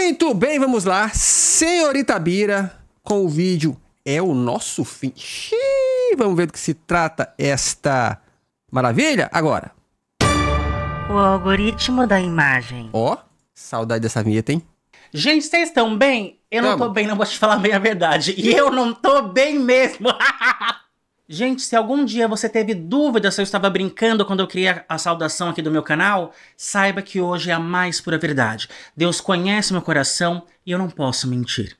Muito bem, vamos lá. Senhorita Bira, com o vídeo É o Nosso Fim. Xiii, vamos ver do que se trata esta maravilha agora. O algoritmo da imagem. Ó, saudade dessa vinheta, hein? Gente, vocês estão bem? Eu não tô bem, não vou te falar bem a verdade. E eu não tô bem mesmo. Gente, se algum dia você teve dúvida se eu estava brincando quando eu criei a saudação aqui do meu canal, saiba que hoje é a mais pura verdade. Deus conhece meu coração e eu não posso mentir.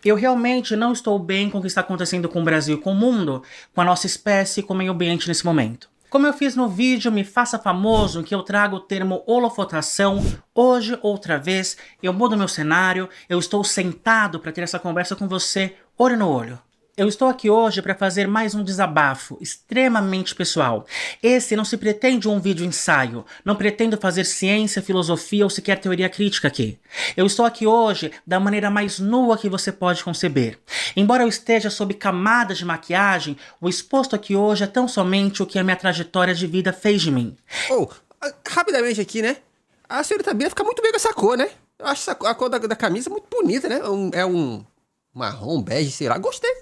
Eu realmente não estou bem com o que está acontecendo com o Brasil e com o mundo, com a nossa espécie e com o meio ambiente nesse momento. Como eu fiz no vídeo Me Faça Famoso, em que eu trago o termo holofotação, hoje, outra vez, eu mudo meu cenário, eu estou sentado para ter essa conversa com você, olho no olho. Eu estou aqui hoje para fazer mais um desabafo extremamente pessoal. Esse não se pretende um vídeo ensaio, não pretendo fazer ciência, filosofia ou sequer teoria crítica aqui. Eu estou aqui hoje da maneira mais nua que você pode conceber. Embora eu esteja sob camadas de maquiagem, o exposto aqui hoje é tão somente o que a minha trajetória de vida fez de mim. Rapidamente aqui, né? A senhorita Bira fica muito bem com essa cor, né? Eu acho a cor da camisa muito bonita, né? É um marrom, bege, sei lá. Gostei.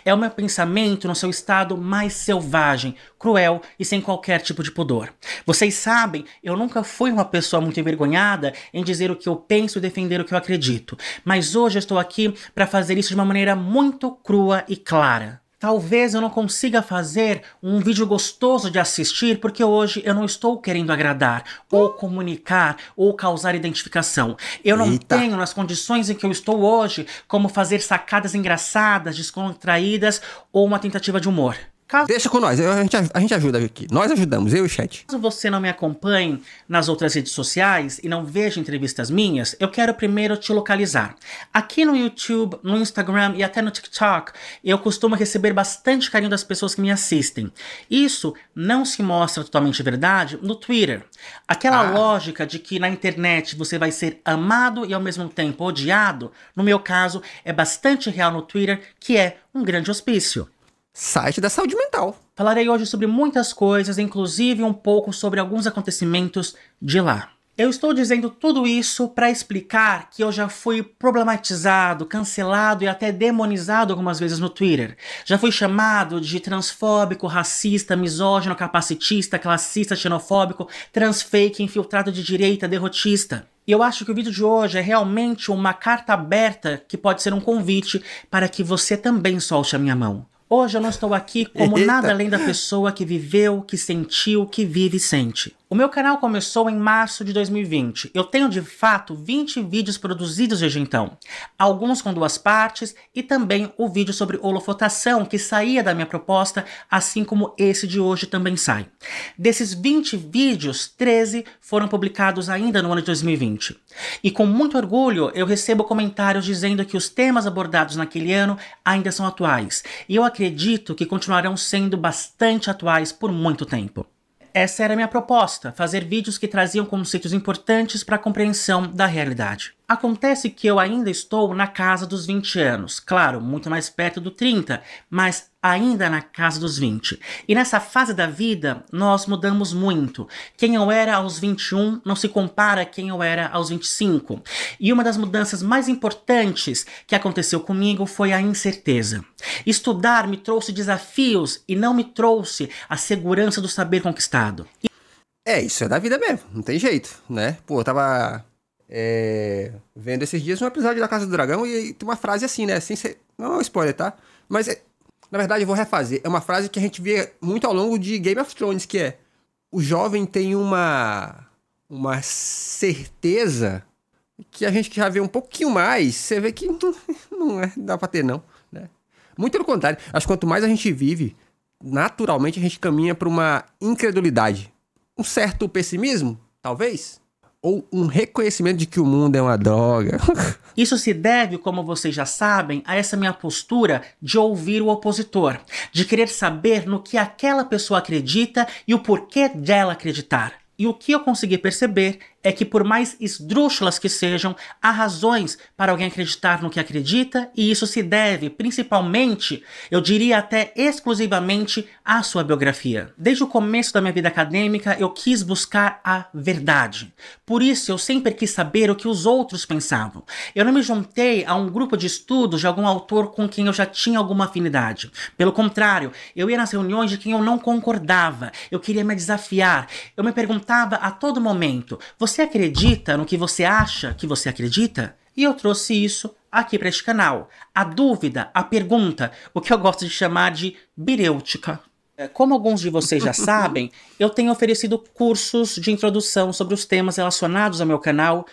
É o meu pensamento no seu estado mais selvagem, cruel e sem qualquer tipo de pudor. Vocês sabem, eu nunca fui uma pessoa muito envergonhada em dizer o que eu penso e defender o que eu acredito. Mas hoje eu estou aqui para fazer isso de uma maneira muito crua e clara. Talvez eu não consiga fazer um vídeo gostoso de assistir porque hoje eu não estou querendo agradar, ou comunicar, ou causar identificação. Eu não tenho, nas condições em que eu estou hoje, como fazer sacadas engraçadas, descontraídas ou uma tentativa de humor. Deixa com nós, a gente ajuda aqui. Nós ajudamos, eu e o chat. Caso você não me acompanhe nas outras redes sociais e não veja entrevistas minhas, eu quero primeiro te localizar. Aqui no YouTube, no Instagram e até no TikTok, eu costumo receber bastante carinho das pessoas que me assistem. Isso não se mostra totalmente verdade no Twitter. Aquela lógica de que na internet você vai ser amado e ao mesmo tempo odiado, no meu caso, é bastante real no Twitter, que é um grande hospício. Site da saúde mental. Falarei hoje sobre muitas coisas, inclusive um pouco sobre alguns acontecimentos de lá. Eu estou dizendo tudo isso para explicar que eu já fui problematizado, cancelado e até demonizado algumas vezes no Twitter. Já fui chamado de transfóbico, racista, misógino, capacitista, classista, xenofóbico, transfake, infiltrado de direita, derrotista. E eu acho que o vídeo de hoje é realmente uma carta aberta que pode ser um convite para que você também solte a minha mão. Hoje eu não estou aqui como nada além da pessoa que viveu, que sentiu, que vive e sente. O meu canal começou em março de 2020. Eu tenho de fato 20 vídeos produzidos desde então. Alguns com 2 partes e também o vídeo sobre holofotação que saía da minha proposta, assim como esse de hoje também sai. Desses 20 vídeos, 13 foram publicados ainda no ano de 2020. E com muito orgulho eu recebo comentários dizendo que os temas abordados naquele ano ainda são atuais. E eu acredito que continuarão sendo bastante atuais por muito tempo. Essa era a minha proposta, fazer vídeos que traziam conceitos importantes para a compreensão da realidade. Acontece que eu ainda estou na casa dos 20 anos, claro, muito mais perto do 30, mas ainda na casa dos 20. E nessa fase da vida, nós mudamos muito. Quem eu era aos 21 não se compara a quem eu era aos 25. E uma das mudanças mais importantes que aconteceu comigo foi a incerteza. Estudar me trouxe desafios e não me trouxe a segurança do saber conquistado. Isso é da vida mesmo, não tem jeito, né? Pô, eu tava vendo esses dias um episódio da Casa do Dragão e tem uma frase assim, né? Sem ser, não é um spoiler, tá? Mas, na verdade, eu vou refazer. É uma frase que a gente vê muito ao longo de Game of Thrones, que é: o jovem tem uma certeza que a gente que já vê um pouquinho mais, você vê que não dá pra ter, não, né? Muito pelo contrário. Acho que quanto mais a gente vive, naturalmente a gente caminha pra uma incredulidade. Um certo pessimismo, talvez? Ou um reconhecimento de que o mundo é uma droga. Isso se deve, como vocês já sabem, a essa minha postura de ouvir o opositor, de querer saber no que aquela pessoa acredita e o porquê dela acreditar. E o que eu consegui perceber é que, por mais esdrúxulas que sejam, há razões para alguém acreditar no que acredita, e isso se deve, principalmente, eu diria até exclusivamente, à sua biografia. Desde o começo da minha vida acadêmica, eu quis buscar a verdade. Por isso, eu sempre quis saber o que os outros pensavam. Eu não me juntei a um grupo de estudos de algum autor com quem eu já tinha alguma afinidade. Pelo contrário, eu ia nas reuniões de quem eu não concordava. Eu queria me desafiar. Eu me perguntava a todo momento: você acredita no que você acha que você acredita? E eu trouxe isso aqui para este canal. A dúvida, a pergunta, o que eu gosto de chamar de birêutica. Como alguns de vocês já sabem, eu tenho oferecido cursos de introdução sobre os temas relacionados ao meu canal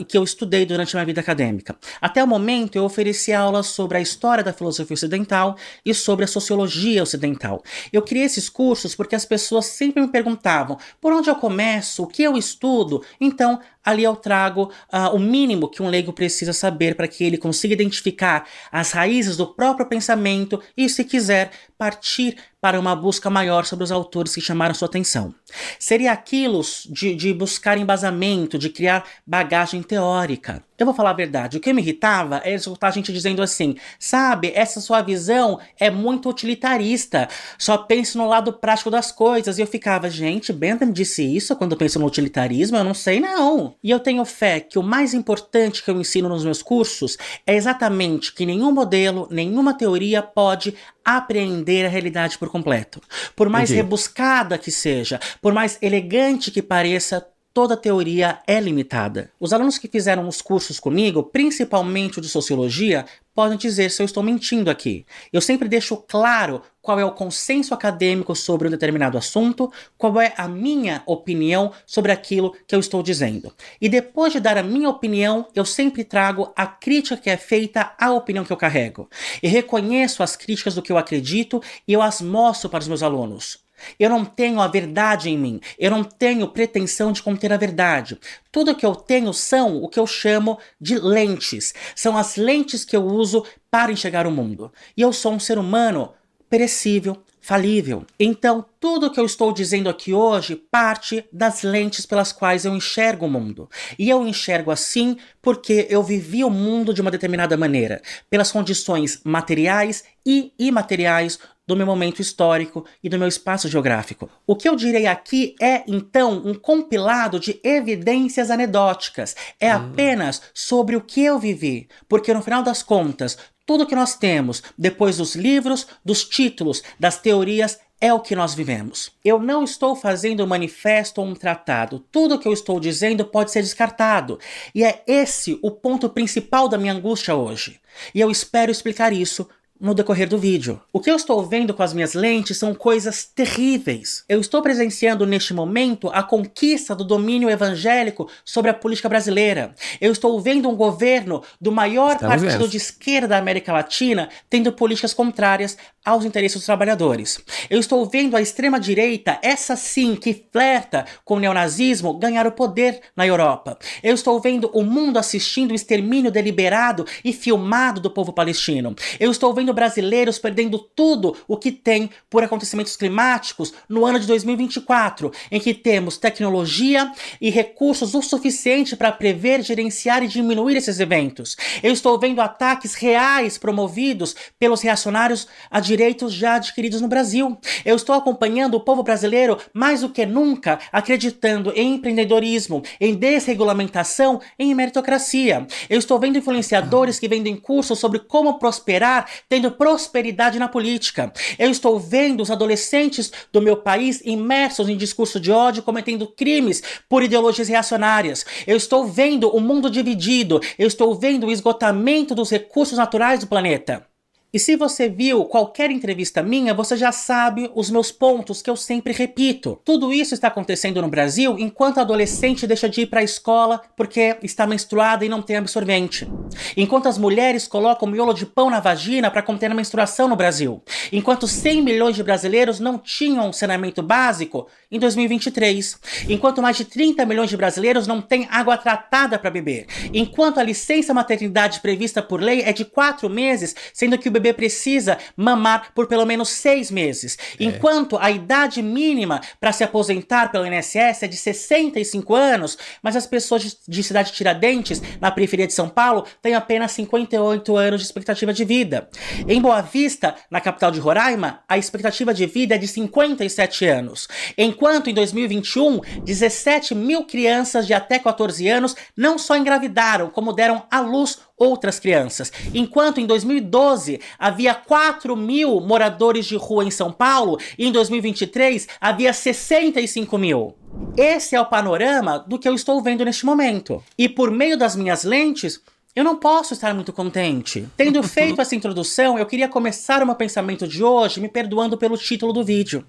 que eu estudei durante a minha vida acadêmica. Até o momento, eu ofereci aulas sobre a história da filosofia ocidental e sobre a sociologia ocidental. Eu criei esses cursos porque as pessoas sempre me perguntavam por onde eu começo, o que eu estudo. Então, ali eu trago o mínimo que um leigo precisa saber para que ele consiga identificar as raízes do próprio pensamento e, se quiser, partir para uma busca maior sobre os autores que chamaram sua atenção. Seria aquilo de buscar embasamento, de criar bagagem teórica. Eu vou falar a verdade, o que me irritava é escutar a gente dizendo assim: sabe, essa sua visão é muito utilitarista, só pensa no lado prático das coisas. E eu ficava, gente, Bentham disse isso quando penso no utilitarismo? Eu não sei não. E eu tenho fé que o mais importante que eu ensino nos meus cursos é exatamente que nenhum modelo, nenhuma teoria pode apreender a realidade por completo. Por mais rebuscada que seja, por mais elegante que pareça, toda teoria é limitada. Os alunos que fizeram os cursos comigo, principalmente o de sociologia, podem dizer se eu estou mentindo aqui. Eu sempre deixo claro qual é o consenso acadêmico sobre um determinado assunto, qual é a minha opinião sobre aquilo que eu estou dizendo. E depois de dar a minha opinião, eu sempre trago a crítica que é feita à opinião que eu carrego. E reconheço as críticas do que eu acredito e eu as mostro para os meus alunos. Eu não tenho a verdade em mim, eu não tenho pretensão de conter a verdade. Tudo que eu tenho são o que eu chamo de lentes. São as lentes que eu uso para enxergar o mundo. E eu sou um ser humano perecível, falível. Então, tudo que eu estou dizendo aqui hoje parte das lentes pelas quais eu enxergo o mundo. E eu enxergo assim porque eu vivi o mundo de uma determinada maneira, pelas condições materiais e imateriais do meu momento histórico e do meu espaço geográfico. O que eu direi aqui é, então, um compilado de evidências anedóticas. É apenas sobre o que eu vivi, porque no final das contas, tudo que nós temos, depois dos livros, dos títulos, das teorias, é o que nós vivemos. Eu não estou fazendo um manifesto ou um tratado. Tudo que eu estou dizendo pode ser descartado. E é esse o ponto principal da minha angústia hoje. E eu espero explicar isso no decorrer do vídeo. O que eu estou vendo com as minhas lentes são coisas terríveis. Eu estou presenciando neste momento a conquista do domínio evangélico sobre a política brasileira. Eu estou vendo um governo do maior partido de esquerda da América Latina tendo políticas contrárias aos interesses dos trabalhadores. Eu estou vendo a extrema-direita, essa sim, que flerta com o neonazismo, ganhar o poder na Europa. Eu estou vendo o mundo assistindo o extermínio deliberado e filmado do povo palestino. Eu estou vendo brasileiros perdendo tudo o que tem por acontecimentos climáticos no ano de 2024, em que temos tecnologia e recursos o suficiente para prever, gerenciar e diminuir esses eventos. Eu estou vendo ataques reais promovidos pelos reacionários a direitos já adquiridos no Brasil. Eu estou acompanhando o povo brasileiro mais do que nunca acreditando em empreendedorismo, em desregulamentação, em meritocracia. Eu estou vendo influenciadores que vendem cursos sobre como prosperar, tendo prosperidade na política. Eu estou vendo os adolescentes do meu país imersos em discurso de ódio, cometendo crimes por ideologias reacionárias. Eu estou vendo o mundo dividido. Eu estou vendo o esgotamento dos recursos naturais do planeta. E se você viu qualquer entrevista minha, você já sabe os meus pontos que eu sempre repito. Tudo isso está acontecendo no Brasil enquanto a adolescente deixa de ir para a escola porque está menstruada e não tem absorvente. Enquanto as mulheres colocam miolo de pão na vagina para conter a menstruação no Brasil. Enquanto 100 milhões de brasileiros não tinham saneamento básico em 2023. Enquanto mais de 30 milhões de brasileiros não têm água tratada para beber. Enquanto a licença maternidade prevista por lei é de 4 meses, sendo que o bebê precisa mamar por pelo menos 6 meses, enquanto a idade mínima para se aposentar pelo INSS é de 65 anos, mas as pessoas de cidade de Tiradentes, na periferia de São Paulo, têm apenas 58 anos de expectativa de vida. Em Boa Vista, na capital de Roraima, a expectativa de vida é de 57 anos, enquanto em 2021, 17 mil crianças de até 14 anos não só engravidaram, como deram à luz outras crianças. Enquanto em 2012 havia 4 mil moradores de rua em São Paulo, e em 2023 havia 65 mil. Esse é o panorama do que eu estou vendo neste momento. E por meio das minhas lentes, eu não posso estar muito contente. Tendo feito essa introdução, eu queria começar o meu pensamento de hoje me perdoando pelo título do vídeo.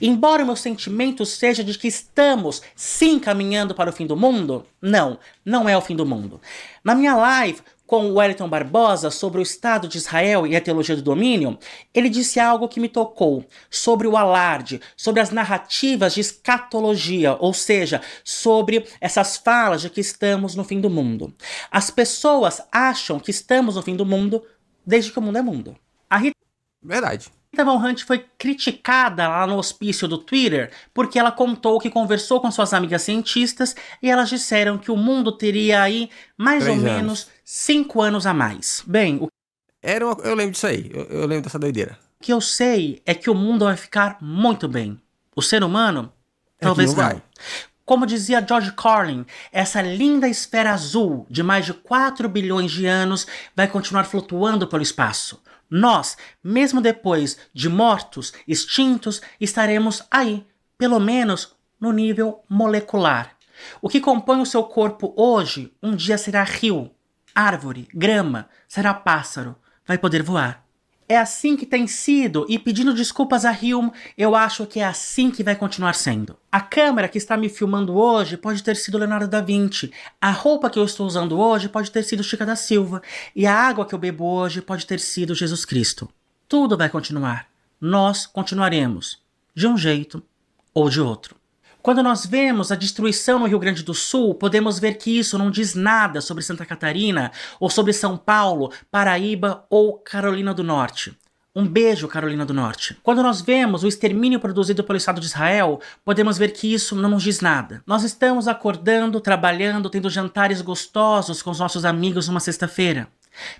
Embora o meu sentimento seja de que estamos sim caminhando para o fim do mundo, não é o fim do mundo. Na minha live com o Wellington Barbosa sobre o Estado de Israel e a teologia do domínio, ele disse algo que me tocou, sobre o alarde, sobre as narrativas de escatologia, ou seja, sobre essas falas de que estamos no fim do mundo. As pessoas acham que estamos no fim do mundo desde que o mundo é mundo. Verdade. Rita Von Hunt foi criticada lá no hospício do Twitter porque ela contou que conversou com suas amigas cientistas e elas disseram que o mundo teria aí mais ou menos 5 anos a mais. Bem, eu lembro disso aí, eu lembro dessa doideira. O que eu sei é que o mundo vai ficar muito bem. O ser humano, talvez não. Vai. Como dizia George Carlin, essa linda esfera azul de mais de 4 bilhões de anos vai continuar flutuando pelo espaço. Nós, mesmo depois de mortos, extintos, estaremos aí, pelo menos no nível molecular. O que compõe o seu corpo hoje, um dia será rio, árvore, grama, será pássaro, vai poder voar. É assim que tem sido, e pedindo desculpas a Hume, eu acho que é assim que vai continuar sendo. A câmera que está me filmando hoje pode ter sido Leonardo da Vinci, a roupa que eu estou usando hoje pode ter sido Chica da Silva, e a água que eu bebo hoje pode ter sido Jesus Cristo. Tudo vai continuar. Nós continuaremos, de um jeito ou de outro. Quando nós vemos a destruição no Rio Grande do Sul, podemos ver que isso não diz nada sobre Santa Catarina, ou sobre São Paulo, Paraíba ou Carolina do Norte. Um beijo, Carolina do Norte. Quando nós vemos o extermínio produzido pelo Estado de Israel, podemos ver que isso não nos diz nada. Nós estamos acordando, trabalhando, tendo jantares gostosos com os nossos amigos numa sexta-feira.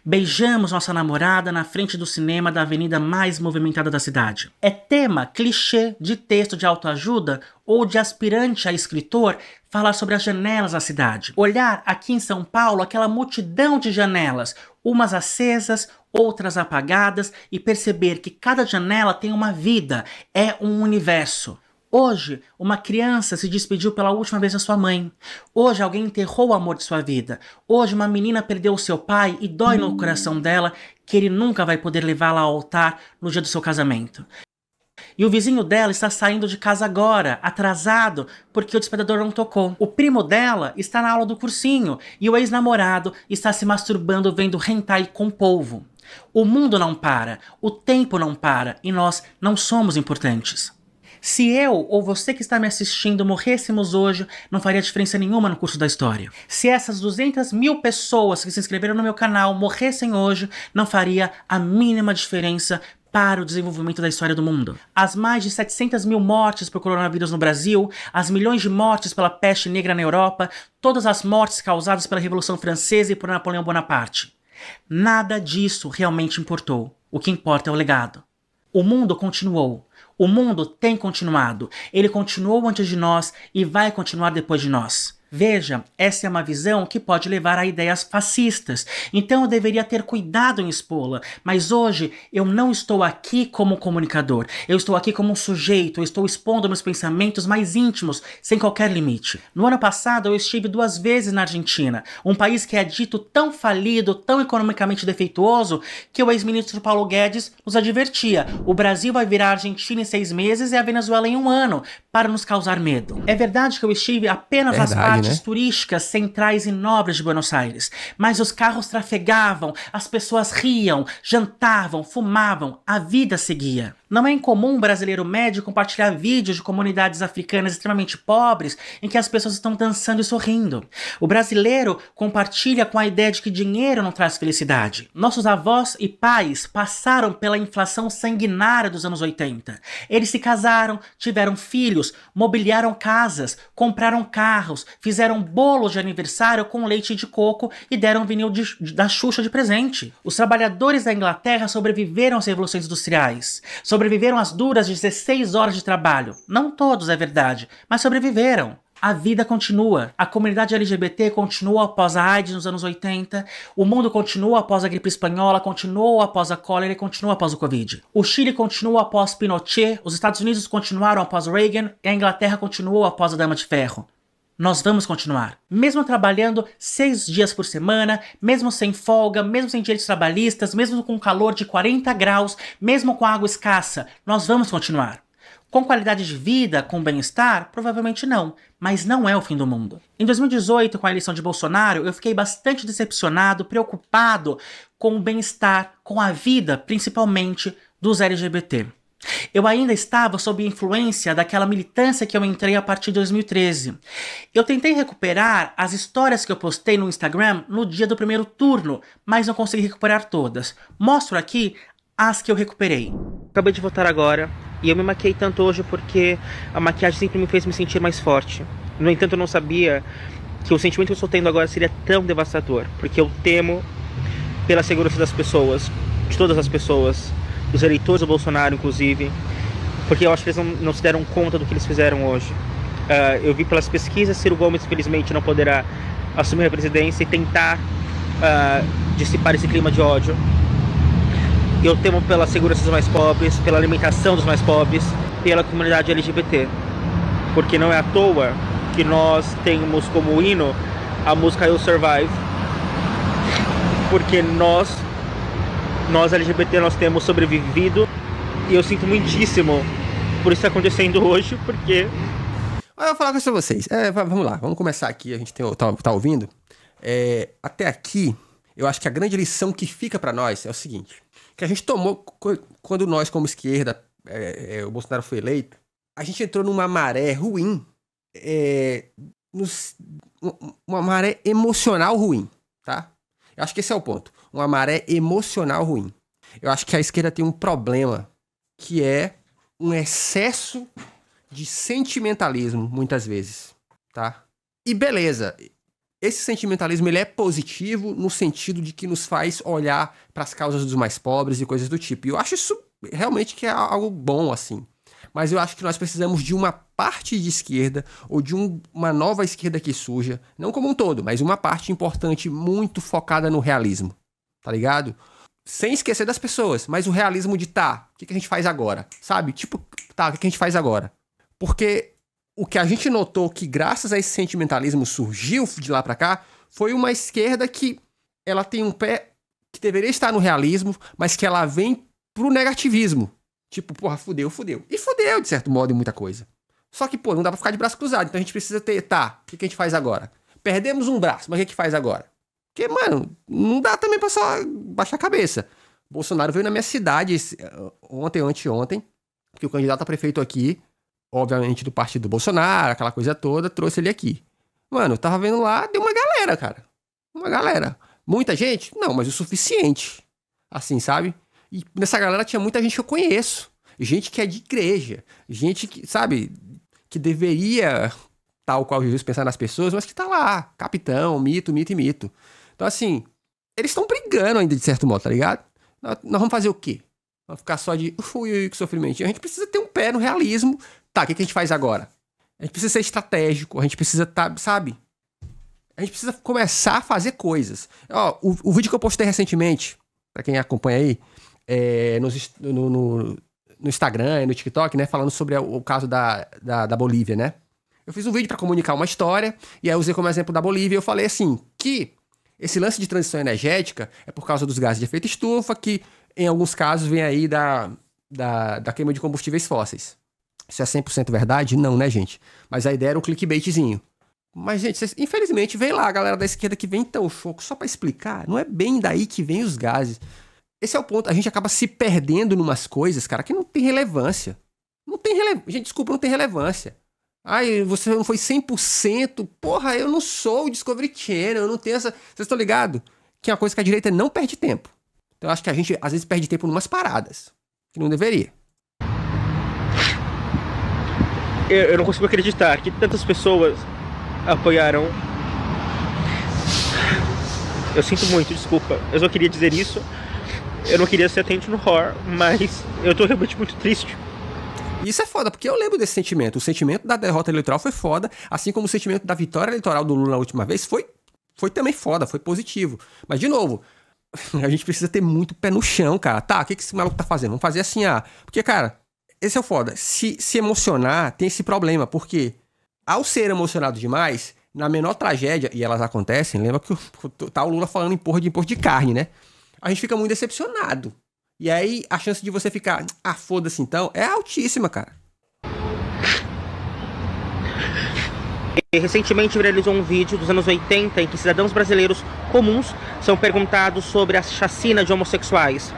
Beijamos nossa namorada na frente do cinema da avenida mais movimentada da cidade. É tema clichê de texto de autoajuda ou de aspirante a escritor falar sobre as janelas da cidade. Olhar aqui em São Paulo aquela multidão de janelas, umas acesas, outras apagadas, e perceber que cada janela tem uma vida, é um universo. Hoje, uma criança se despediu pela última vez da sua mãe. Hoje, alguém enterrou o amor de sua vida. Hoje, uma menina perdeu o seu pai e dói no coração dela que ele nunca vai poder levá-la ao altar no dia do seu casamento. E o vizinho dela está saindo de casa agora, atrasado, porque o despertador não tocou. O primo dela está na aula do cursinho e o ex-namorado está se masturbando vendo hentai com polvo. O mundo não para, o tempo não para e nós não somos importantes. Se eu ou você que está me assistindo morrêssemos hoje, não faria diferença nenhuma no curso da história. Se essas 200 mil pessoas que se inscreveram no meu canal morressem hoje, não faria a mínima diferença para o desenvolvimento da história do mundo. As mais de 700 mil mortes por coronavírus no Brasil, as milhões de mortes pela peste negra na Europa, todas as mortes causadas pela Revolução Francesa e por Napoleão Bonaparte. Nada disso realmente importou. O que importa é o legado. O mundo continuou. O mundo tem continuado. Ele continuou antes de nós e vai continuar depois de nós. Veja, essa é uma visão que pode levar a ideias fascistas, então eu deveria ter cuidado em expô-la, mas hoje eu não estou aqui como comunicador, eu estou aqui como um sujeito, eu estou expondo meus pensamentos mais íntimos, sem qualquer limite. No ano passado eu estive 2 vezes na Argentina, um país que é dito tão falido, tão economicamente defeituoso, que o ex-ministro Paulo Guedes nos advertia: o Brasil vai virar a Argentina em 6 meses e a Venezuela em 1 ano, para nos causar medo. É verdade que eu estive apenas nas partes turísticas centrais e nobres de Buenos Aires, mas os carros trafegavam, as pessoas riam, jantavam, fumavam, a vida seguia. Não é incomum um brasileiro médio compartilhar vídeos de comunidades africanas extremamente pobres em que as pessoas estão dançando e sorrindo. O brasileiro compartilha com a ideia de que dinheiro não traz felicidade. Nossos avós e pais passaram pela inflação sanguinária dos anos 80. Eles se casaram, tiveram filhos, mobiliaram casas, compraram carros, fizeram bolos de aniversário com leite de coco e deram vinil da Xuxa de presente. Os trabalhadores da Inglaterra sobreviveram às revoluções industriais. Sobreviveram às duras 16 horas de trabalho. Não todos, é verdade, mas sobreviveram. A vida continua. A comunidade LGBT continuou após a AIDS nos anos 80. O mundo continua após a gripe espanhola, continuou após a cólera e continua após o Covid. O Chile continua após Pinochet, os Estados Unidos continuaram após Reagan e a Inglaterra continuou após a Dama de Ferro. Nós vamos continuar. Mesmo trabalhando 6 dias por semana, mesmo sem folga, mesmo sem direitos trabalhistas, mesmo com calor de 40 graus, mesmo com água escassa, nós vamos continuar. Com qualidade de vida, com bem-estar? Provavelmente não, mas não é o fim do mundo. Em 2018, com a eleição de Bolsonaro, eu fiquei bastante decepcionado, preocupado com o bem-estar, com a vida, principalmente, dos LGBT. Eu ainda estava sob influência daquela militância que eu entrei a partir de 2013. Eu tentei recuperar as histórias que eu postei no Instagram no dia do primeiro turno, mas não consegui recuperar todas. Mostro aqui as que eu recuperei. Acabei de votar agora e eu me maquiei tanto hoje porque a maquiagem sempre me fez me sentir mais forte. No entanto, eu não sabia que o sentimento que eu estou tendo agora seria tão devastador, porque eu temo pela segurança das pessoas, de todas as pessoas, dos eleitores do Bolsonaro, inclusive, porque eu acho que eles não se deram conta do que eles fizeram hoje. Eu vi pelas pesquisas, Ciro Gomes, infelizmente, não poderá assumir a presidência e tentar dissipar esse clima de ódio. Eu temo pela segurança dos mais pobres, pela alimentação dos mais pobres, pela comunidade LGBT, porque não é à toa que nós temos como hino a música You Survive, porque nós LGBT, nós temos sobrevivido, e eu sinto muitíssimo por isso acontecendo hoje, porque... Eu vou falar com isso pra vocês. Vamos lá, vamos começar aqui, a gente tá ouvindo. Até aqui, eu acho que a grande lição que fica pra nós é o seguinte, que a gente tomou, quando nós como esquerda, o Bolsonaro foi eleito, a gente entrou numa maré ruim, uma maré emocional ruim, tá? Eu acho que esse é o ponto. Uma maré emocional ruim. Eu acho que a esquerda tem um problema, que é um excesso de sentimentalismo, muitas vezes, tá? E beleza, esse sentimentalismo ele é positivo no sentido de que nos faz olhar para as causas dos mais pobres e coisas do tipo. E eu acho isso realmente que é algo bom, assim. Mas eu acho que nós precisamos de uma parte de esquerda, ou de uma nova esquerda que surja, não como um todo, mas uma parte importante, muito focada no realismo, tá ligado? Sem esquecer das pessoas, mas o realismo de o que a gente faz agora? Sabe? Tipo, o que a gente faz agora? Porque o que a gente notou que graças a esse sentimentalismo surgiu de lá pra cá, foi uma esquerda que ela tem um pé que deveria estar no realismo, mas que ela vem pro negativismo. Tipo, porra, fudeu. E fudeu, de certo modo, em muita coisa. Só que, pô, não dá pra ficar de braço cruzado. Então a gente precisa ter, o que a gente faz agora? Perdemos um braço, mas o que faz agora? Porque, mano, não dá também pra só baixar a cabeça. Bolsonaro veio na minha cidade ontem ou anteontem, porque o candidato a prefeito aqui, obviamente do partido do Bolsonaro, aquela coisa toda, trouxe ele aqui. Mano, eu tava vendo lá, deu uma galera, cara. Uma galera. Muita gente? Não, mas o suficiente. Assim, sabe? E nessa galera tinha muita gente que eu conheço. Gente que é de igreja. Gente que, sabe, que deveria, tal qual Jesus, pensar nas pessoas, mas que tá lá. Capitão, mito. Então, assim, eles estão brigando ainda, de certo modo, tá ligado? Nós vamos fazer o quê? Vamos ficar só de que sofrimento. A gente precisa ter um pé no realismo. O que a gente faz agora? A gente precisa ser estratégico. A gente precisa, sabe? A gente precisa começar a fazer coisas. Ó, o vídeo que eu postei recentemente, pra quem acompanha aí, no Instagram e no TikTok, né? Falando sobre o caso da Bolívia, né? Eu fiz um vídeo pra comunicar uma história, e aí eu usei como exemplo da Bolívia, e eu falei assim, que esse lance de transição energética é por causa dos gases de efeito estufa, que em alguns casos vem aí da queima de combustíveis fósseis. Isso é 100% verdade? Não, né, gente? Mas a ideia era um clickbaitzinho. Mas, gente, infelizmente, vem lá a galera da esquerda que vem tão choco só pra explicar. Não é bem daí que vem os gases. Esse é o ponto. A gente acaba se perdendo numas coisas, cara, que não tem relevância. Não tem relevância. Gente, desculpa, não tem relevância. Ai, você não foi 100%. Porra, eu não sou o Discovery Channel, eu não tenho essa... Vocês estão ligados? Que é uma coisa que a direita não perde tempo. Então eu acho que a gente, às vezes, perde tempo numas paradas. Que não deveria. Eu não consigo acreditar que tantas pessoas apoiaram. Eu sinto muito, desculpa. Eu só queria dizer isso. Eu não queria ser atento no horror, mas eu tô realmente muito triste. Isso é foda, porque eu lembro desse sentimento. O sentimento da derrota eleitoral foi foda, assim como o sentimento da vitória eleitoral do Lula na última vez foi também foda, foi positivo. Mas, de novo, a gente precisa ter muito pé no chão, cara. Tá, o que esse maluco tá fazendo? Vamos fazer assim, Porque, cara, esse é o foda. Se emocionar, tem esse problema, porque ao ser emocionado demais, na menor tragédia, e elas acontecem, lembra que tá o Lula falando em imposto de carne, né? A gente fica muito decepcionado. E aí, a chance de você ficar, foda-se então, é altíssima, cara. Recentemente viralizou um vídeo dos anos 80 em que cidadãos brasileiros comuns são perguntados sobre a chacina de homossexuais.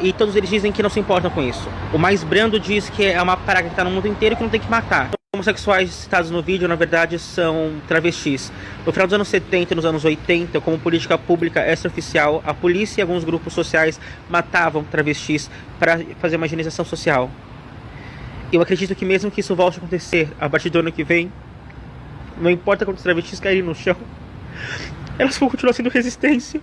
E todos eles dizem que não se importam com isso. O mais brando diz que é uma praga que está no mundo inteiro e que não tem que matar. Os homossexuais citados no vídeo, na verdade, são travestis. No final dos anos 70 e nos anos 80, como política pública extraoficial, a polícia e alguns grupos sociais matavam travestis para fazer uma higienização social. Eu acredito que mesmo que isso volte a acontecer a partir do ano que vem, não importa quantos travestis caírem no chão, elas vão continuar sendo resistência.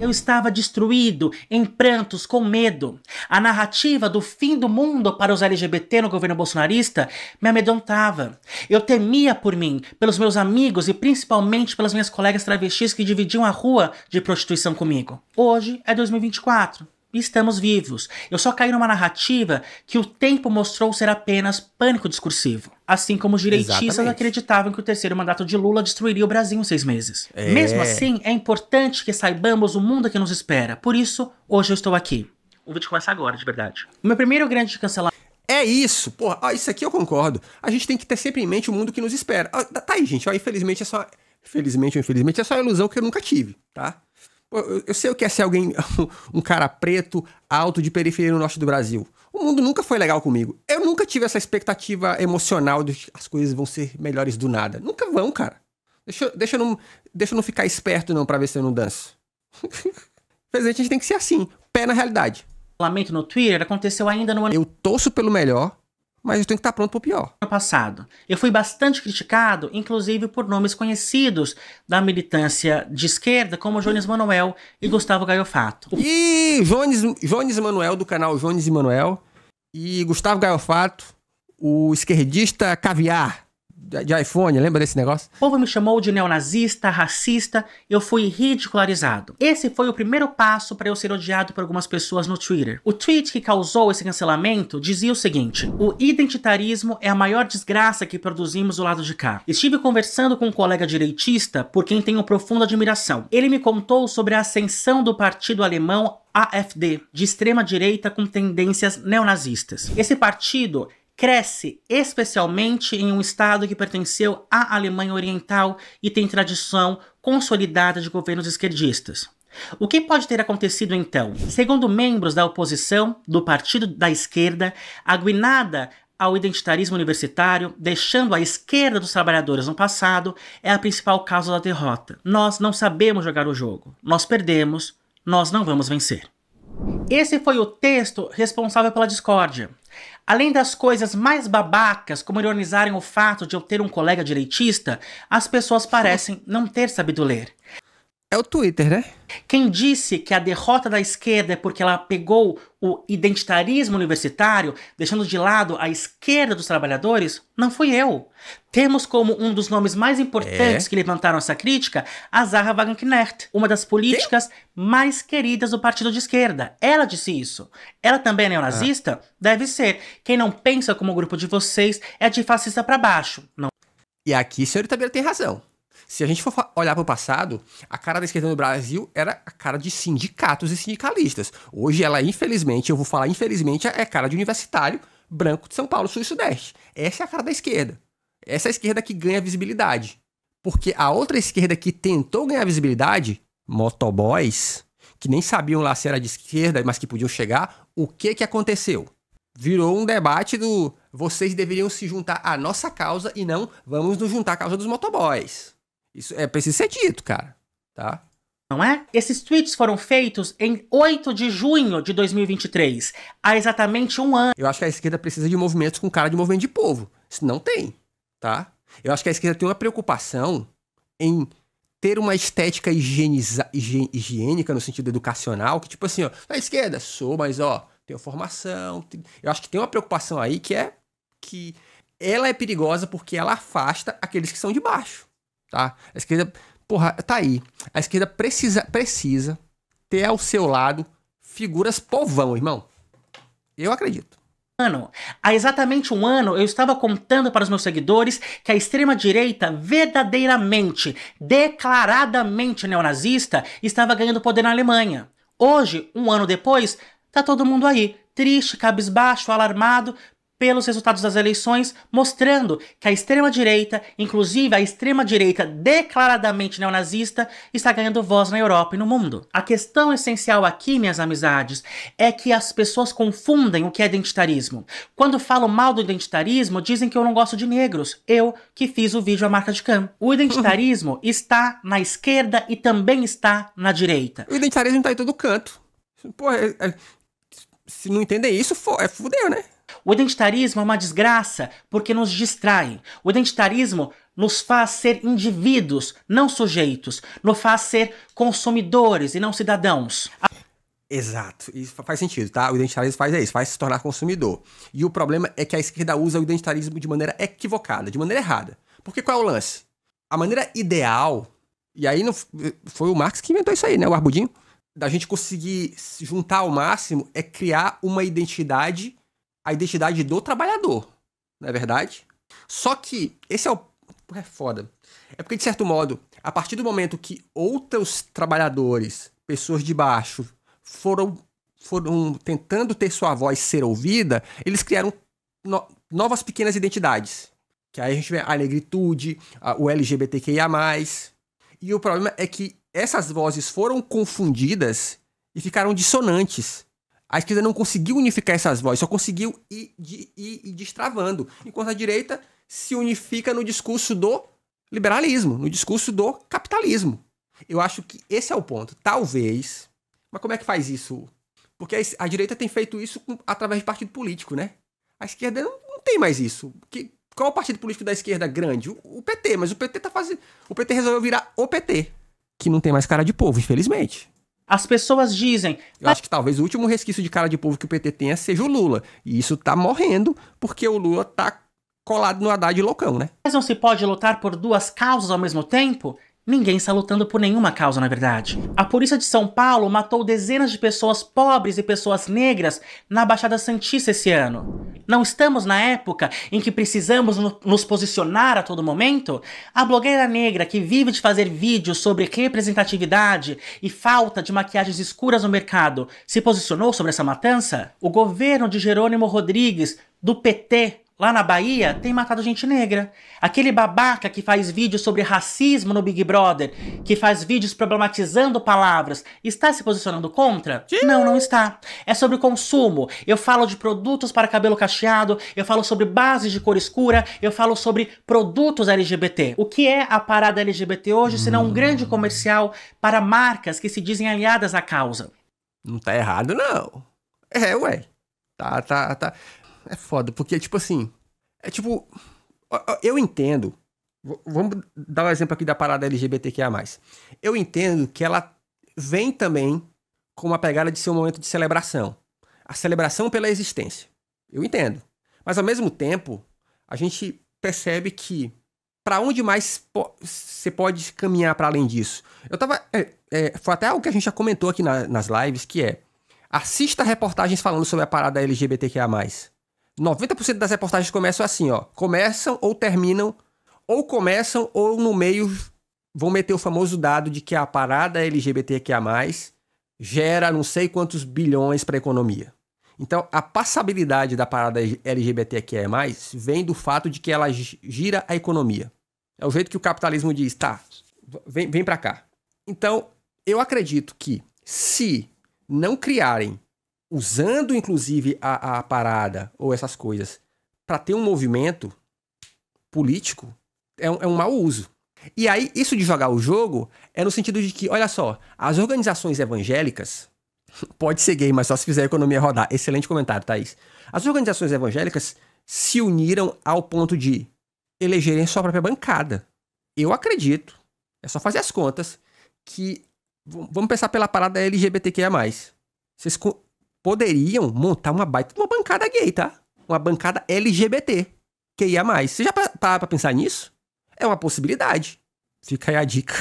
Eu estava destruído, em prantos, com medo. A narrativa do fim do mundo para os LGBT no governo bolsonarista me amedrontava. Eu temia por mim, pelos meus amigos e principalmente pelas minhas colegas travestis que dividiam a rua de prostituição comigo. Hoje é 2024. E estamos vivos. Eu só caí numa narrativa que o tempo mostrou ser apenas pânico discursivo. Assim como os direitistas acreditavam que o terceiro mandato de Lula destruiria o Brasil em 6 meses. Mesmo assim, é importante que saibamos o mundo que nos espera. Por isso, hoje eu estou aqui. O vídeo começa agora, de verdade. O meu primeiro grande cancelamento... É isso, porra. Isso aqui eu concordo. A gente tem que ter sempre em mente o mundo que nos espera. Tá aí, gente. Infelizmente é só... Felizmente ou infelizmente é só a ilusão que eu nunca tive, tá? Eu sei o que é ser alguém, um cara preto, alto, de periferia no norte do Brasil. O mundo nunca foi legal comigo. Eu nunca tive essa expectativa emocional de que as coisas vão ser melhores do nada. Nunca vão, cara. Deixa eu não ficar esperto, não, pra ver se eu não danço. Infelizmente, a gente tem que ser assim, pé na realidade. O lamento no Twitter aconteceu ainda no ano... Eu torço pelo melhor, mas eu tenho que estar pronto pro pior. No passado. Eu fui bastante criticado, inclusive por nomes conhecidos da militância de esquerda, como Jones Manuel e Gustavo Gaiofato. E Jones Manuel, do canal Jones e Manuel, e Gustavo Gaiofato, o esquerdista caviar de iPhone, lembra desse negócio? O povo me chamou de neonazista, racista, eu fui ridicularizado. Esse foi o primeiro passo para eu ser odiado por algumas pessoas no Twitter. O tweet que causou esse cancelamento dizia o seguinte: o identitarismo é a maior desgraça que produzimos do lado de cá. Estive conversando com um colega direitista por quem tenho profunda admiração. Ele me contou sobre a ascensão do partido alemão AfD, de extrema direita com tendências neonazistas. Esse partido cresce especialmente em um estado que pertenceu à Alemanha Oriental e tem tradição consolidada de governos esquerdistas. O que pode ter acontecido então? Segundo membros da oposição do Partido da Esquerda, a guinada ao identitarismo universitário, deixando a esquerda dos trabalhadores no passado, é a principal causa da derrota. Nós não sabemos jogar o jogo. Nós perdemos, nós não vamos vencer. Esse foi o texto responsável pela discórdia. Além das coisas mais babacas, como ironizarem o fato de eu ter um colega direitista, as pessoas parecem não ter sabido ler. É o Twitter, né? Quem disse que a derrota da esquerda é porque ela pegou o identitarismo universitário, deixando de lado a esquerda dos trabalhadores, não fui eu. Temos como um dos nomes mais importantes que levantaram essa crítica a Sarah Wagenknecht, uma das políticas mais queridas do partido de esquerda. Ela disse isso. Ela também é neonazista? Deve ser. Quem não pensa como o grupo de vocês é de fascista pra baixo. Não. E aqui o senhor Itabira tem razão. Se a gente for olhar para o passado, a cara da esquerda no Brasil era a cara de sindicatos e sindicalistas. Hoje ela, infelizmente, eu vou falar infelizmente, é cara de universitário branco de São Paulo, Sul e Sudeste. Essa é a cara da esquerda. Essa é a esquerda que ganha visibilidade. Porque a outra esquerda que tentou ganhar visibilidade, motoboys, que nem sabiam lá se era de esquerda, mas que podiam chegar, o que aconteceu? Virou um debate do vocês deveriam se juntar à nossa causa e não vamos nos juntar à causa dos motoboys. Isso precisa ser dito, cara, tá? Não é? Esses tweets foram feitos em 8 de junho de 2023, há exatamente um ano. Eu acho que a esquerda precisa de movimentos com cara de movimento de povo. Isso não tem, tá? Eu acho que a esquerda tem uma preocupação em ter uma estética higiênica no sentido educacional, que tipo assim, ó, a esquerda sou, mas ó, tenho formação. Eu acho que tem uma preocupação aí que é que ela é perigosa porque ela afasta aqueles que são de baixo, tá? A esquerda, porra, tá aí. A esquerda precisa ter ao seu lado figuras povão, irmão. Eu acredito. Há exatamente um ano, eu estava contando para os meus seguidores que a extrema-direita verdadeiramente, declaradamente neonazista, estava ganhando poder na Alemanha. Hoje, um ano depois, tá todo mundo aí, triste, cabisbaixo, alarmado pelos resultados das eleições, mostrando que a extrema-direita, inclusive a extrema-direita declaradamente neonazista, está ganhando voz na Europa e no mundo. A questão essencial aqui, minhas amizades, é que as pessoas confundem o que é identitarismo. Quando falo mal do identitarismo, dizem que eu não gosto de negros. Eu, que fiz o vídeo A Marca de Cam. O identitarismo está na esquerda e também está na direita. O identitarismo tá em todo canto. Porra, se não entender isso, fudeu, né? O identitarismo é uma desgraça porque nos distrai. O identitarismo nos faz ser indivíduos, não sujeitos. Nos faz ser consumidores e não cidadãos. Exato. Isso faz sentido, tá? O identitarismo faz isso, faz se tornar consumidor. E o problema é que a esquerda usa o identitarismo de maneira equivocada, de maneira errada. Porque qual é o lance? A maneira ideal, e aí não foi o Marx que inventou isso aí, né? O Arbudinho. Da gente conseguir se juntar ao máximo é criar uma identidade, a identidade do trabalhador, não é verdade? Só que esse é foda. É porque, de certo modo, a partir do momento que outros trabalhadores, pessoas de baixo, foram tentando ter sua voz ser ouvida, eles criaram novas pequenas identidades. Que aí a gente vê a negritude, o LGBTQIA+. E o problema é que essas vozes foram confundidas e ficaram dissonantes. A esquerda não conseguiu unificar essas vozes, só conseguiu ir destravando. Enquanto a direita se unifica no discurso do liberalismo, no discurso do capitalismo. Eu acho que esse é o ponto. Talvez. Mas como é que faz isso? Porque a direita tem feito isso através de partido político, né? A esquerda não tem mais isso. Qual é o partido político da esquerda grande? O PT, mas o PT tá fazendo. O PT resolveu virar o PT, que não tem mais cara de povo, infelizmente. As pessoas dizem... Eu acho que talvez o último resquício de cara de povo que o PT tenha seja o Lula. E isso tá morrendo porque o Lula tá colado no Haddad loucão, né? Mas não se pode lutar por duas causas ao mesmo tempo? Ninguém está lutando por nenhuma causa, na verdade. A polícia de São Paulo matou dezenas de pessoas pobres e pessoas negras na Baixada Santista esse ano. Não estamos na época em que precisamos nos posicionar a todo momento? A blogueira negra que vive de fazer vídeos sobre representatividade e falta de maquiagens escuras no mercado se posicionou sobre essa matança? O governo de Jerônimo Rodrigues, do PT, lá na Bahia, tem matado gente negra. Aquele babaca que faz vídeos sobre racismo no Big Brother, que faz vídeos problematizando palavras, está se posicionando contra? Não, não está. É sobre consumo. Eu falo de produtos para cabelo cacheado, eu falo sobre bases de cor escura, eu falo sobre produtos LGBT. O que é a parada LGBT hoje, senão um grande comercial para marcas que se dizem aliadas à causa? Não tá errado, não. Ué. Tá. É foda, porque, tipo assim... Eu entendo... Vamos dar um exemplo aqui da parada LGBTQIA+. Eu entendo que ela vem também com uma pegada de ser um momento de celebração. A celebração pela existência. Eu entendo. Mas, ao mesmo tempo, a gente percebe que... Pra onde mais você pode caminhar para além disso? Eu tava... foi até algo que a gente já comentou aqui nas lives, que é... Assista reportagens falando sobre a parada LGBTQIA+. 90% das reportagens começam assim, ó. Começam ou terminam, ou começam ou no meio vão meter o famoso dado de que a parada LGBTQIA+, gera não sei quantos bilhões para a economia. Então, a passabilidade da parada LGBTQIA+, vem do fato de que ela gira a economia. É o jeito que o capitalismo diz, tá, vem para cá. Então, eu acredito que Se não criarem, usando inclusive a parada ou essas coisas, para ter um movimento político, é um mau uso. E aí, isso de jogar o jogo é no sentido de que, olha só, as organizações evangélicas, pode ser gay, mas só se fizer a economia rodar. Excelente comentário, Thaís. As organizações evangélicas se uniram ao ponto de elegerem sua própria bancada. Eu acredito, é só fazer as contas, que, vamos pensar pela parada LGBTQIA+. Vocês poderiam montar uma bancada gay, tá? Uma bancada LGBTQIA+. Você já para pra pensar nisso? É uma possibilidade. Fica aí a dica.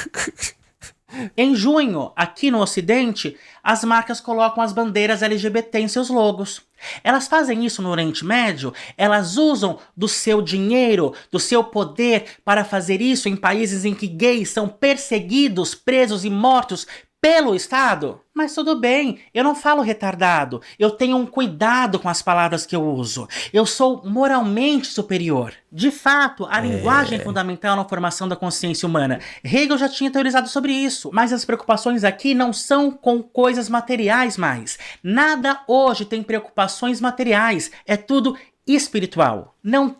Em junho, aqui no Ocidente, as marcas colocam as bandeiras LGBT em seus logos. Elas fazem isso no Oriente Médio, elas usam do seu dinheiro, do seu poder para fazer isso em países em que gays são perseguidos, presos e mortos pelo Estado. Mas tudo bem, eu não falo retardado, eu tenho um cuidado com as palavras que eu uso. Eu sou moralmente superior. De fato, a linguagem é fundamental na formação da consciência humana. Hegel já tinha teorizado sobre isso, mas as preocupações aqui não são com coisas materiais mais. Nada hoje tem preocupações materiais, é tudo espiritual. Não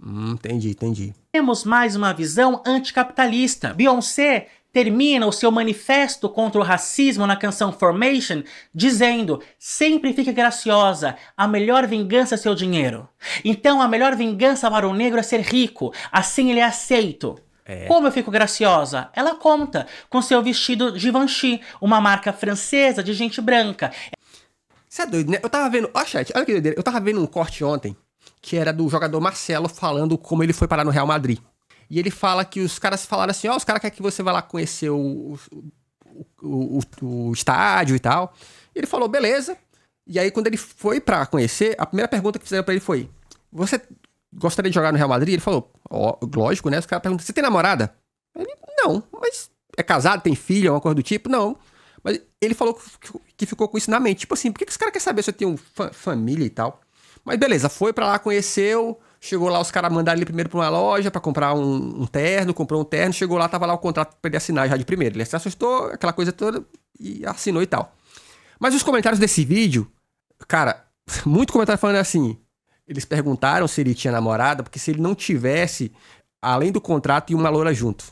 Entendi. temos mais uma visão anticapitalista. Beyoncé termina o seu manifesto contra o racismo na canção Formation dizendo: sempre fique graciosa, a melhor vingança é seu dinheiro. Então a melhor vingança para o negro é ser rico, assim ele é aceito. Como eu fico graciosa? Ela conta com seu vestido Givenchy, uma marca francesa de gente branca. Isso é doido, né? Eu tava vendo... Ó, chat, olha que doideira. Eu tava vendo um corte ontem, que era do jogador Marcelo falando como ele foi parar no Real Madrid. E ele fala que os caras falaram assim, os caras querem que você vá lá conhecer o estádio e tal. E ele falou, beleza. E aí, quando ele foi pra conhecer, a primeira pergunta que fizeram pra ele foi, você gostaria de jogar no Real Madrid? Ele falou, lógico, né? Os caras perguntam, você tem namorada? Ele, não, mas é casado, tem filho, alguma coisa do tipo? Não. Mas ele falou que ficou com isso na mente. Tipo assim, por que os caras querem saber se eu tenho família e tal? Mas beleza, foi pra lá, conheceu... Chegou lá, os caras mandaram ele primeiro pra uma loja pra comprar um terno, comprou um terno, chegou lá, tava lá o contrato pra ele assinar já de primeiro. Ele se assustou, aquela coisa toda, e assinou e tal. Mas os comentários desse vídeo, cara, muito comentário falando assim, eles perguntaram se ele tinha namorada, porque se ele não tivesse, além do contrato, ia uma loura junto.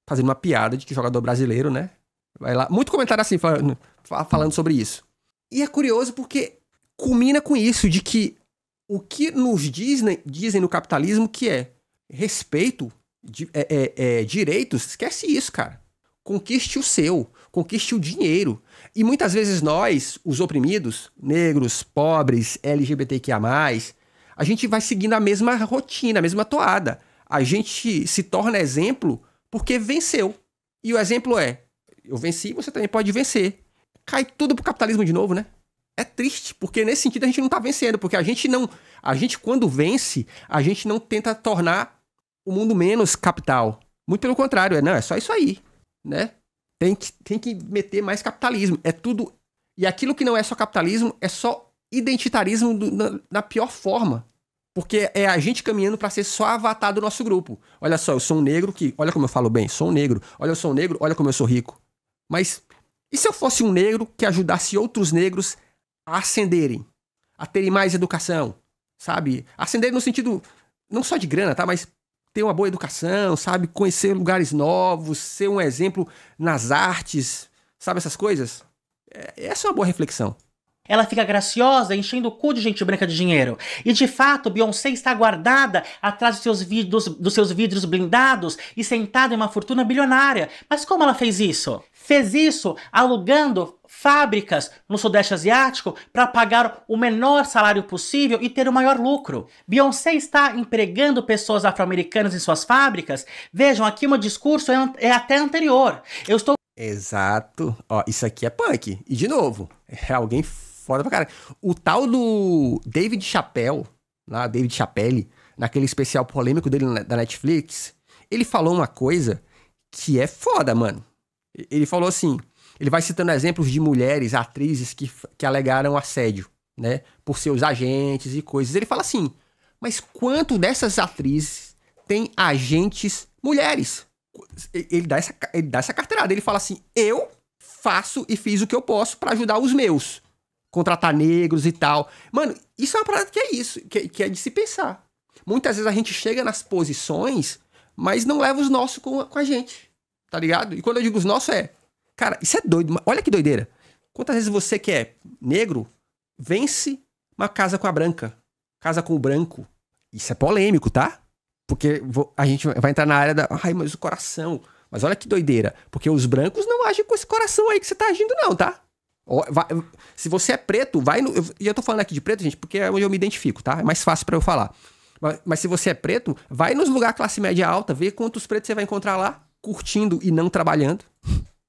Fazendo uma piada de que jogador brasileiro, né? Vai lá, muito comentário assim, falando sobre isso. E é curioso porque culmina com isso, de que o que nos dizem no capitalismo que é respeito, direitos, esquece isso, cara. Conquiste o seu, conquiste o dinheiro. E muitas vezes nós, os oprimidos, negros, pobres, LGBTQIA+, a gente vai seguindo a mesma rotina, a mesma toada. A gente se torna exemplo porque venceu. E o exemplo é, eu venci, você também pode vencer. Cai tudo pro capitalismo de novo, né? É triste, porque nesse sentido a gente não tá vencendo, porque a gente quando vence, a gente não tenta tornar o mundo menos capital. Muito pelo contrário, é só isso aí, né? Tem que meter mais capitalismo, é tudo... E aquilo que não é só capitalismo, é só identitarismo na pior forma. Porque é a gente caminhando pra ser só avatar do nosso grupo. Olha só, eu sou um negro que... Olha como eu falo bem, sou um negro. Olha, eu sou um negro, olha como eu sou rico. Mas e se eu fosse um negro que ajudasse outros negros a ascenderem, a terem mais educação, sabe? Ascender no sentido, não só de grana, tá? Mas ter uma boa educação, sabe? Conhecer lugares novos, ser um exemplo nas artes, sabe essas coisas? Essa é uma boa reflexão. Ela fica graciosa, enchendo o cu de gente branca de dinheiro. E de fato, Beyoncé está guardada atrás dos seus vidros blindados e sentada em uma fortuna bilionária. Mas como ela fez isso? Fez isso alugando fábricas no Sudeste Asiático para pagar o menor salário possível e ter o maior lucro. Beyoncé está empregando pessoas afro-americanas em suas fábricas. Vejam, aqui o meu discurso é até anterior. Eu estou... Exato. Ó, isso aqui é punk. E de novo, é alguém foda pra caralho. O tal do David Chappelle, naquele especial polêmico dele da Netflix, ele falou uma coisa que é foda, mano. Ele falou assim, ele vai citando exemplos de mulheres, atrizes que alegaram assédio, né, por seus agentes e coisas. Ele fala assim, mas quanto dessas atrizes tem agentes mulheres? Ele dá essa carteirada, ele fala assim, eu faço e fiz o que eu posso pra ajudar os meus. Contratar negros e tal. Mano, isso é uma parada que é isso, que é de se pensar. Muitas vezes a gente chega nas posições, mas não leva os nossos com a gente, tá ligado? E quando eu digo os nossos cara, isso é doido, olha que doideira. Quantas vezes você que é negro, vence uma casa com a branca, casa com o branco. Isso é polêmico, tá? Porque a gente vai entrar na área mas o coração. Mas olha que doideira, porque os brancos não agem com esse coração aí que você tá agindo não, tá? Se você é preto, vai no... E eu tô falando aqui de preto, gente, porque é onde eu me identifico, tá? É mais fácil pra eu falar. Mas se você é preto, vai nos lugares classe média alta, vê quantos pretos você vai encontrar lá, curtindo e não trabalhando.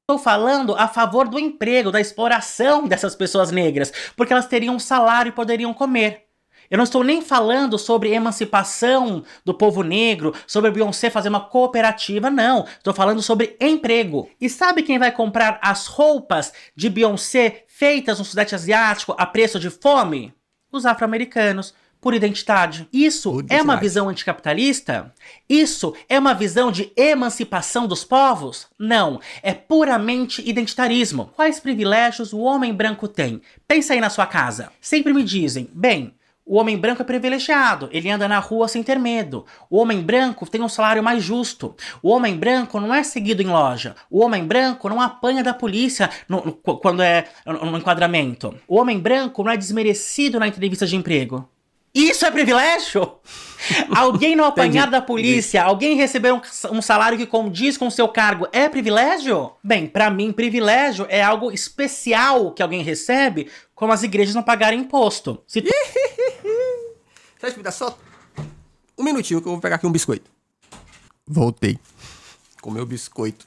Estou falando a favor do emprego, da exploração dessas pessoas negras, porque elas teriam um salário e poderiam comer. Eu não estou nem falando sobre emancipação do povo negro, sobre a Beyoncé fazer uma cooperativa, não. Estou falando sobre emprego. E sabe quem vai comprar as roupas de Beyoncé feitas no Sudeste Asiático a preço de fome? Os afro-americanos. Por identidade. Isso é uma visão anticapitalista? Isso é uma visão de emancipação dos povos? Não, é puramente identitarismo. Quais privilégios o homem branco tem? Pensa aí na sua casa. Sempre me dizem, bem, o homem branco é privilegiado, ele anda na rua sem ter medo. O homem branco tem um salário mais justo. O homem branco não é seguido em loja. O homem branco não apanha da polícia quando é no enquadramento. O homem branco não é desmerecido na entrevista de emprego. Isso é privilégio? Alguém não apanhar da polícia, alguém receber um salário que condiz com o seu cargo é privilégio? Bem, pra mim, privilégio é algo especial que alguém recebe, como as igrejas não pagarem imposto. Você me dá só um minutinho que eu vou pegar aqui um biscoito. Voltei. Comeu biscoito.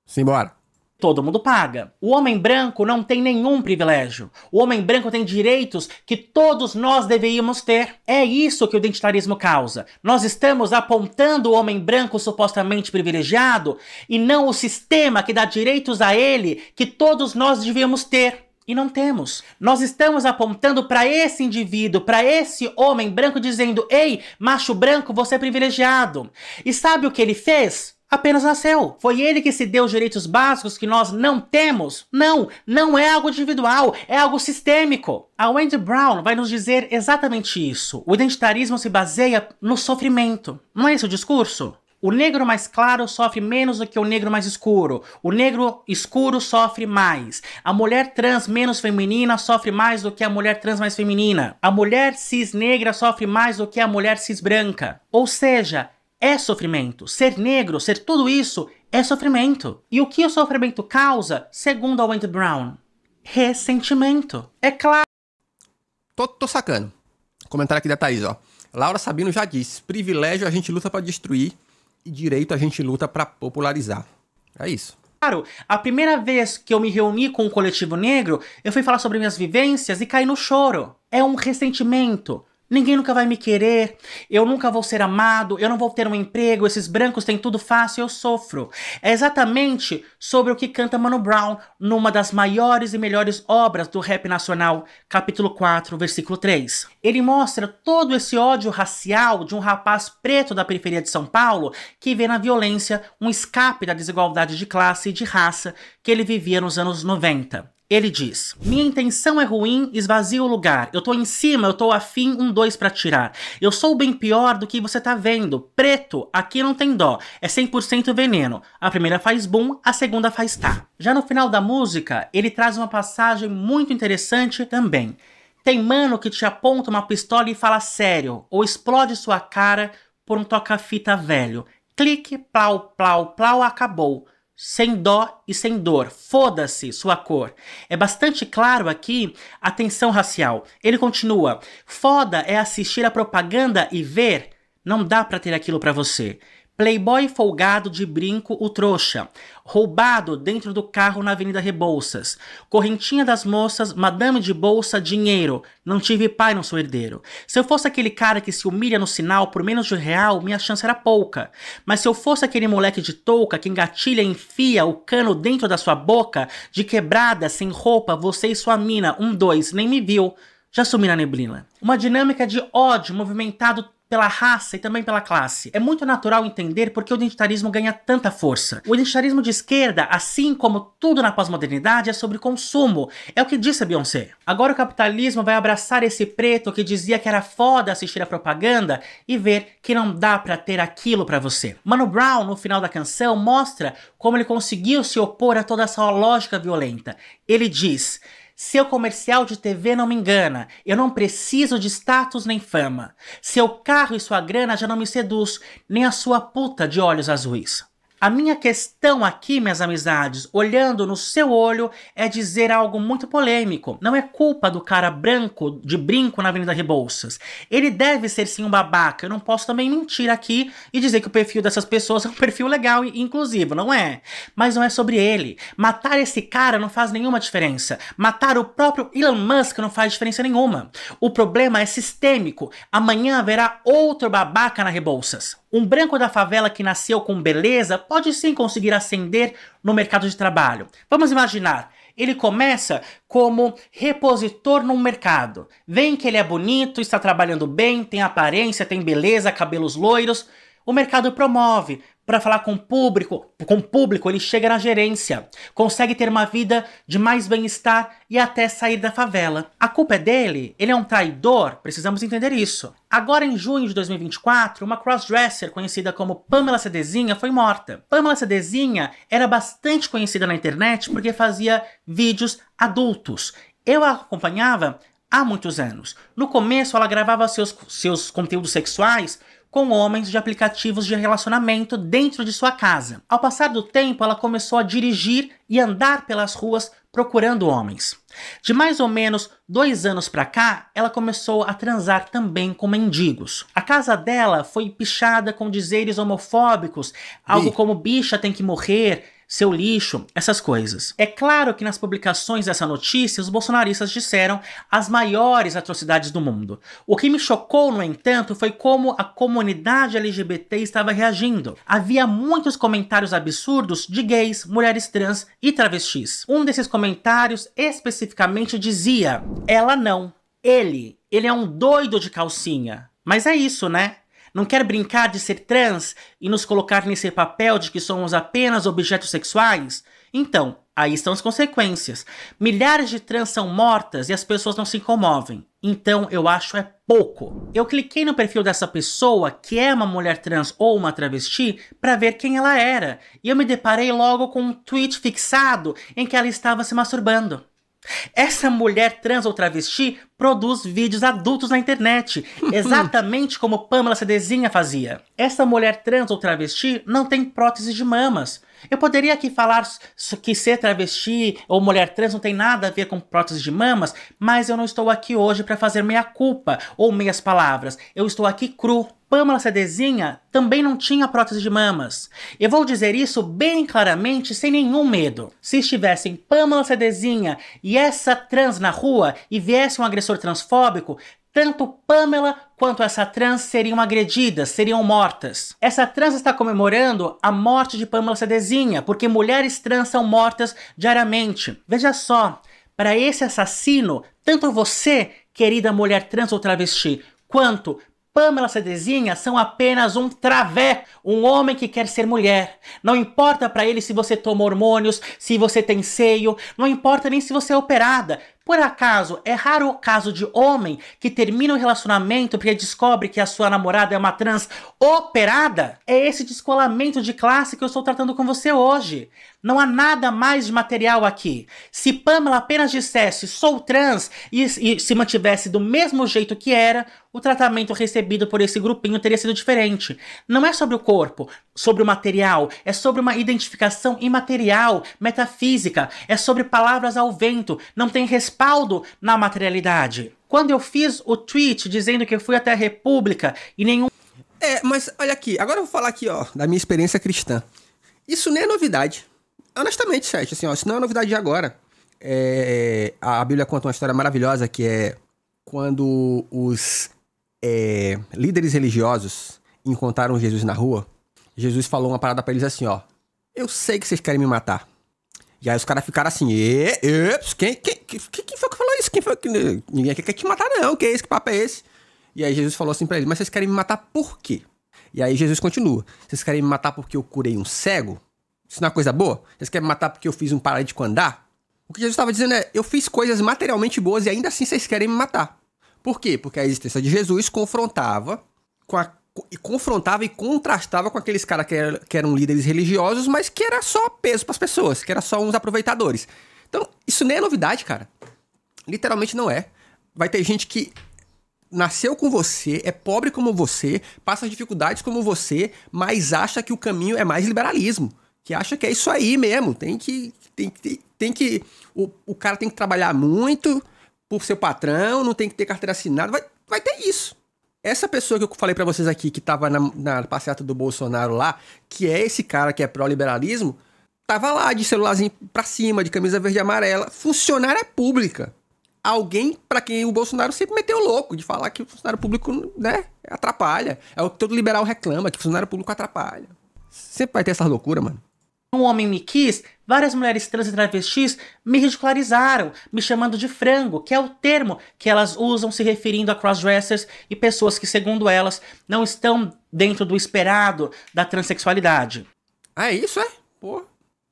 Simbora. Todo mundo paga. O homem branco não tem nenhum privilégio. O homem branco tem direitos que todos nós deveríamos ter. É isso que o identitarismo causa. Nós estamos apontando o homem branco supostamente privilegiado e não o sistema que dá direitos a ele que todos nós devíamos ter. E não temos. Nós estamos apontando para esse indivíduo, para esse homem branco, dizendo: ei, macho branco, você é privilegiado. E sabe o que ele fez? Apenas nasceu. Foi ele que se deu os direitos básicos que nós não temos? Não, não é algo individual, é algo sistêmico. A Wendy Brown vai nos dizer exatamente isso. O identitarismo se baseia no sofrimento. Não é esse o discurso? O negro mais claro sofre menos do que o negro mais escuro. O negro escuro sofre mais. A mulher trans menos feminina sofre mais do que a mulher trans mais feminina. A mulher cis negra sofre mais do que a mulher cis branca. Ou seja, é sofrimento. Ser negro, ser tudo isso, é sofrimento. E o que o sofrimento causa, segundo a Wendy Brown? Ressentimento. É claro. Tô sacando. Comentário aqui da Thaís, ó. Laura Sabino já disse: privilégio a gente luta pra destruir e direito a gente luta pra popularizar. É isso. Claro, a primeira vez que eu me reuni com um coletivo negro, eu fui falar sobre minhas vivências e caí no choro. É um ressentimento. Ninguém nunca vai me querer, eu nunca vou ser amado, eu não vou ter um emprego, esses brancos têm tudo fácil, eu sofro. É exatamente sobre o que canta Mano Brown numa das maiores e melhores obras do rap nacional, capítulo 4, versículo 3. Ele mostra todo esse ódio racial de um rapaz preto da periferia de São Paulo que vê na violência um escape da desigualdade de classe e de raça que ele vivia nos anos 90. Ele diz: minha intenção é ruim, esvazia o lugar. Eu tô em cima, eu tô afim, 1, 2 pra tirar. Eu sou bem pior do que você tá vendo. Preto, aqui não tem dó. É 100% veneno. A primeira faz boom, a segunda faz tá. Já no final da música, ele traz uma passagem muito interessante também. Tem mano que te aponta uma pistola e fala sério, ou explode sua cara por um toca-fita velho. Clique, plau, plau, plau, acabou. Sem dó e sem dor. Foda-se sua cor. É bastante claro aqui a tensão racial. Ele continua: foda é assistir a propaganda e ver. Não dá pra ter aquilo pra você. Playboy folgado de brinco, o trouxa. Roubado dentro do carro na Avenida Rebouças. Correntinha das moças, madame de bolsa, dinheiro. Não tive pai, não sou herdeiro. Se eu fosse aquele cara que se humilha no sinal por menos de R$1, minha chance era pouca. Mas se eu fosse aquele moleque de touca que engatilha e enfia o cano dentro da sua boca, de quebrada, sem roupa, você e sua mina, 1, 2, nem me viu. Já sumi na neblina. Uma dinâmica de ódio movimentado pela raça e também pela classe. É muito natural entender por que o identitarismo ganha tanta força. O identitarismo de esquerda, assim como tudo na pós-modernidade, é sobre consumo. É o que disse a Beyoncé. Agora o capitalismo vai abraçar esse preto que dizia que era foda assistir a propaganda e ver que não dá pra ter aquilo pra você. Mano Brown, no final da canção, mostra como ele conseguiu se opor a toda essa lógica violenta. Ele diz: seu comercial de TV não me engana, eu não preciso de status nem fama. Seu carro e sua grana já não me seduz, nem a sua puta de olhos azuis. A minha questão aqui, minhas amizades, olhando no seu olho, é dizer algo muito polêmico. Não é culpa do cara branco de brinco na Avenida Rebouças. Ele deve ser sim um babaca. Eu não posso também mentir aqui e dizer que o perfil dessas pessoas é um perfil legal e inclusivo, não é? Mas não é sobre ele. Matar esse cara não faz nenhuma diferença. Matar o próprio Elon Musk não faz diferença nenhuma. O problema é sistêmico. Amanhã haverá outro babaca na Rebouças. Um branco da favela que nasceu com beleza pode sim conseguir ascender no mercado de trabalho. Vamos imaginar, ele começa como repositor num mercado. Vem que ele é bonito, está trabalhando bem, tem aparência, tem beleza, cabelos loiros. O mercado promove. Para falar com o público, ele chega na gerência, consegue ter uma vida de mais bem-estar e até sair da favela. A culpa é dele? Ele é um traidor? Precisamos entender isso. Agora, em junho de 2024, uma crossdresser conhecida como Pamela Cedezinha foi morta. Pamela Cedezinha era bastante conhecida na internet porque fazia vídeos adultos. Eu a acompanhava há muitos anos. No começo, ela gravava seus conteúdos sexuais com homens de aplicativos de relacionamento dentro de sua casa. Ao passar do tempo, ela começou a dirigir e andar pelas ruas procurando homens. De mais ou menos 2 anos pra cá, ela começou a transar também com mendigos. A casa dela foi pichada com dizeres homofóbicos, algo como bicha tem que morrer, seu lixo, essas coisas. É claro que nas publicações dessa notícia, os bolsonaristas disseram as maiores atrocidades do mundo. O que me chocou, no entanto, foi como a comunidade LGBT estava reagindo. Havia muitos comentários absurdos de gays, mulheres trans e travestis. Um desses comentários especificamente dizia: ela não, ele é um doido de calcinha. Mas é isso, né? Não quer brincar de ser trans e nos colocar nesse papel de que somos apenas objetos sexuais? Então, aí estão as consequências. Milhares de trans são mortas e as pessoas não se comovem. Então, eu acho é pouco. Eu cliquei no perfil dessa pessoa, que é uma mulher trans ou uma travesti, para ver quem ela era. E eu me deparei logo com um tweet fixado em que ela estava se masturbando. Essa mulher trans ou travesti produz vídeos adultos na internet, exatamente como Pamela Cedezinha fazia. Essa mulher trans ou travesti não tem prótese de mamas. Eu poderia aqui falar que ser travesti ou mulher trans não tem nada a ver com prótese de mamas, mas eu não estou aqui hoje para fazer meia culpa ou meias palavras. Eu estou aqui cru. Pamela Cedezinha também não tinha prótese de mamas. Eu vou dizer isso bem claramente, sem nenhum medo. Se estivessem Pamela Cedezinha e essa trans na rua e viesse um agressor transfóbico, tanto Pamela quanto essa trans seriam agredidas, seriam mortas. Essa trans está comemorando a morte de Pamela Cedezinha, porque mulheres trans são mortas diariamente. Veja só, para esse assassino, tanto você, querida mulher trans ou travesti, quanto Pamela Cedezinha são apenas um travé, um homem que quer ser mulher. Não importa pra ele se você toma hormônios, se você tem seio, não importa nem se você é operada. Por acaso, é raro o caso de homem que termina um relacionamento porque descobre que a sua namorada é uma trans operada? É esse descolamento de classe que eu estou tratando com você hoje. Não há nada mais de material aqui. Se Pamela apenas dissesse sou trans e se mantivesse do mesmo jeito que era, o tratamento recebido por esse grupinho teria sido diferente. Não é sobre o corpo, sobre o material, é sobre uma identificação imaterial, metafísica, é sobre palavras ao vento, não tem respaldo na materialidade. Quando eu fiz o tweet dizendo que eu fui até a República e nenhum... Mas olha aqui, agora eu vou falar aqui, ó, da minha experiência cristã. Isso nem é novidade. Honestamente, Sete, assim, ó, isso não é novidade de agora. A Bíblia conta uma história maravilhosa que é quando os líderes religiosos encontraram Jesus na rua, Jesus falou uma parada pra eles assim, ó: eu sei que vocês querem me matar. E aí os caras ficaram assim, quem foi que falou isso? Quem foi que... Ninguém quer te matar não, que é esse? Que papo é esse? E aí Jesus falou assim pra eles, mas vocês querem me matar por quê? E aí Jesus continua, vocês querem me matar porque eu curei um cego? Isso não é uma coisa boa? Vocês querem me matar porque eu fiz um paralítico andar? O que Jesus estava dizendo é, eu fiz coisas materialmente boas e ainda assim vocês querem me matar. Por quê? Porque a existência de Jesus confrontava e contrastava com aqueles caras que eram líderes religiosos, mas que era só peso para as pessoas, que era só uns aproveitadores. Então, isso nem é novidade, cara. Literalmente não é. Vai ter gente que nasceu com você, é pobre como você, passa dificuldades como você, mas acha que o caminho é mais liberalismo. Que acha que é isso aí mesmo. O cara tem que trabalhar muito por seu patrão, não tem que ter carteira assinada. Vai ter isso. Essa pessoa que eu falei pra vocês aqui, que tava na passeata do Bolsonaro lá, que é esse cara que é pró-liberalismo, tava lá de celularzinho pra cima, de camisa verde e amarela, funcionária pública. Alguém pra quem o Bolsonaro sempre meteu louco, de falar que o funcionário público, né, atrapalha. É o que todo liberal reclama, que o funcionário público atrapalha. Sempre vai ter essa loucura, mano. Um homem me quis, várias mulheres trans e travestis me ridicularizaram, me chamando de frango, que é o termo que elas usam se referindo a crossdressers e pessoas que, segundo elas, não estão dentro do esperado da transexualidade. Ah, é isso, é? Pô,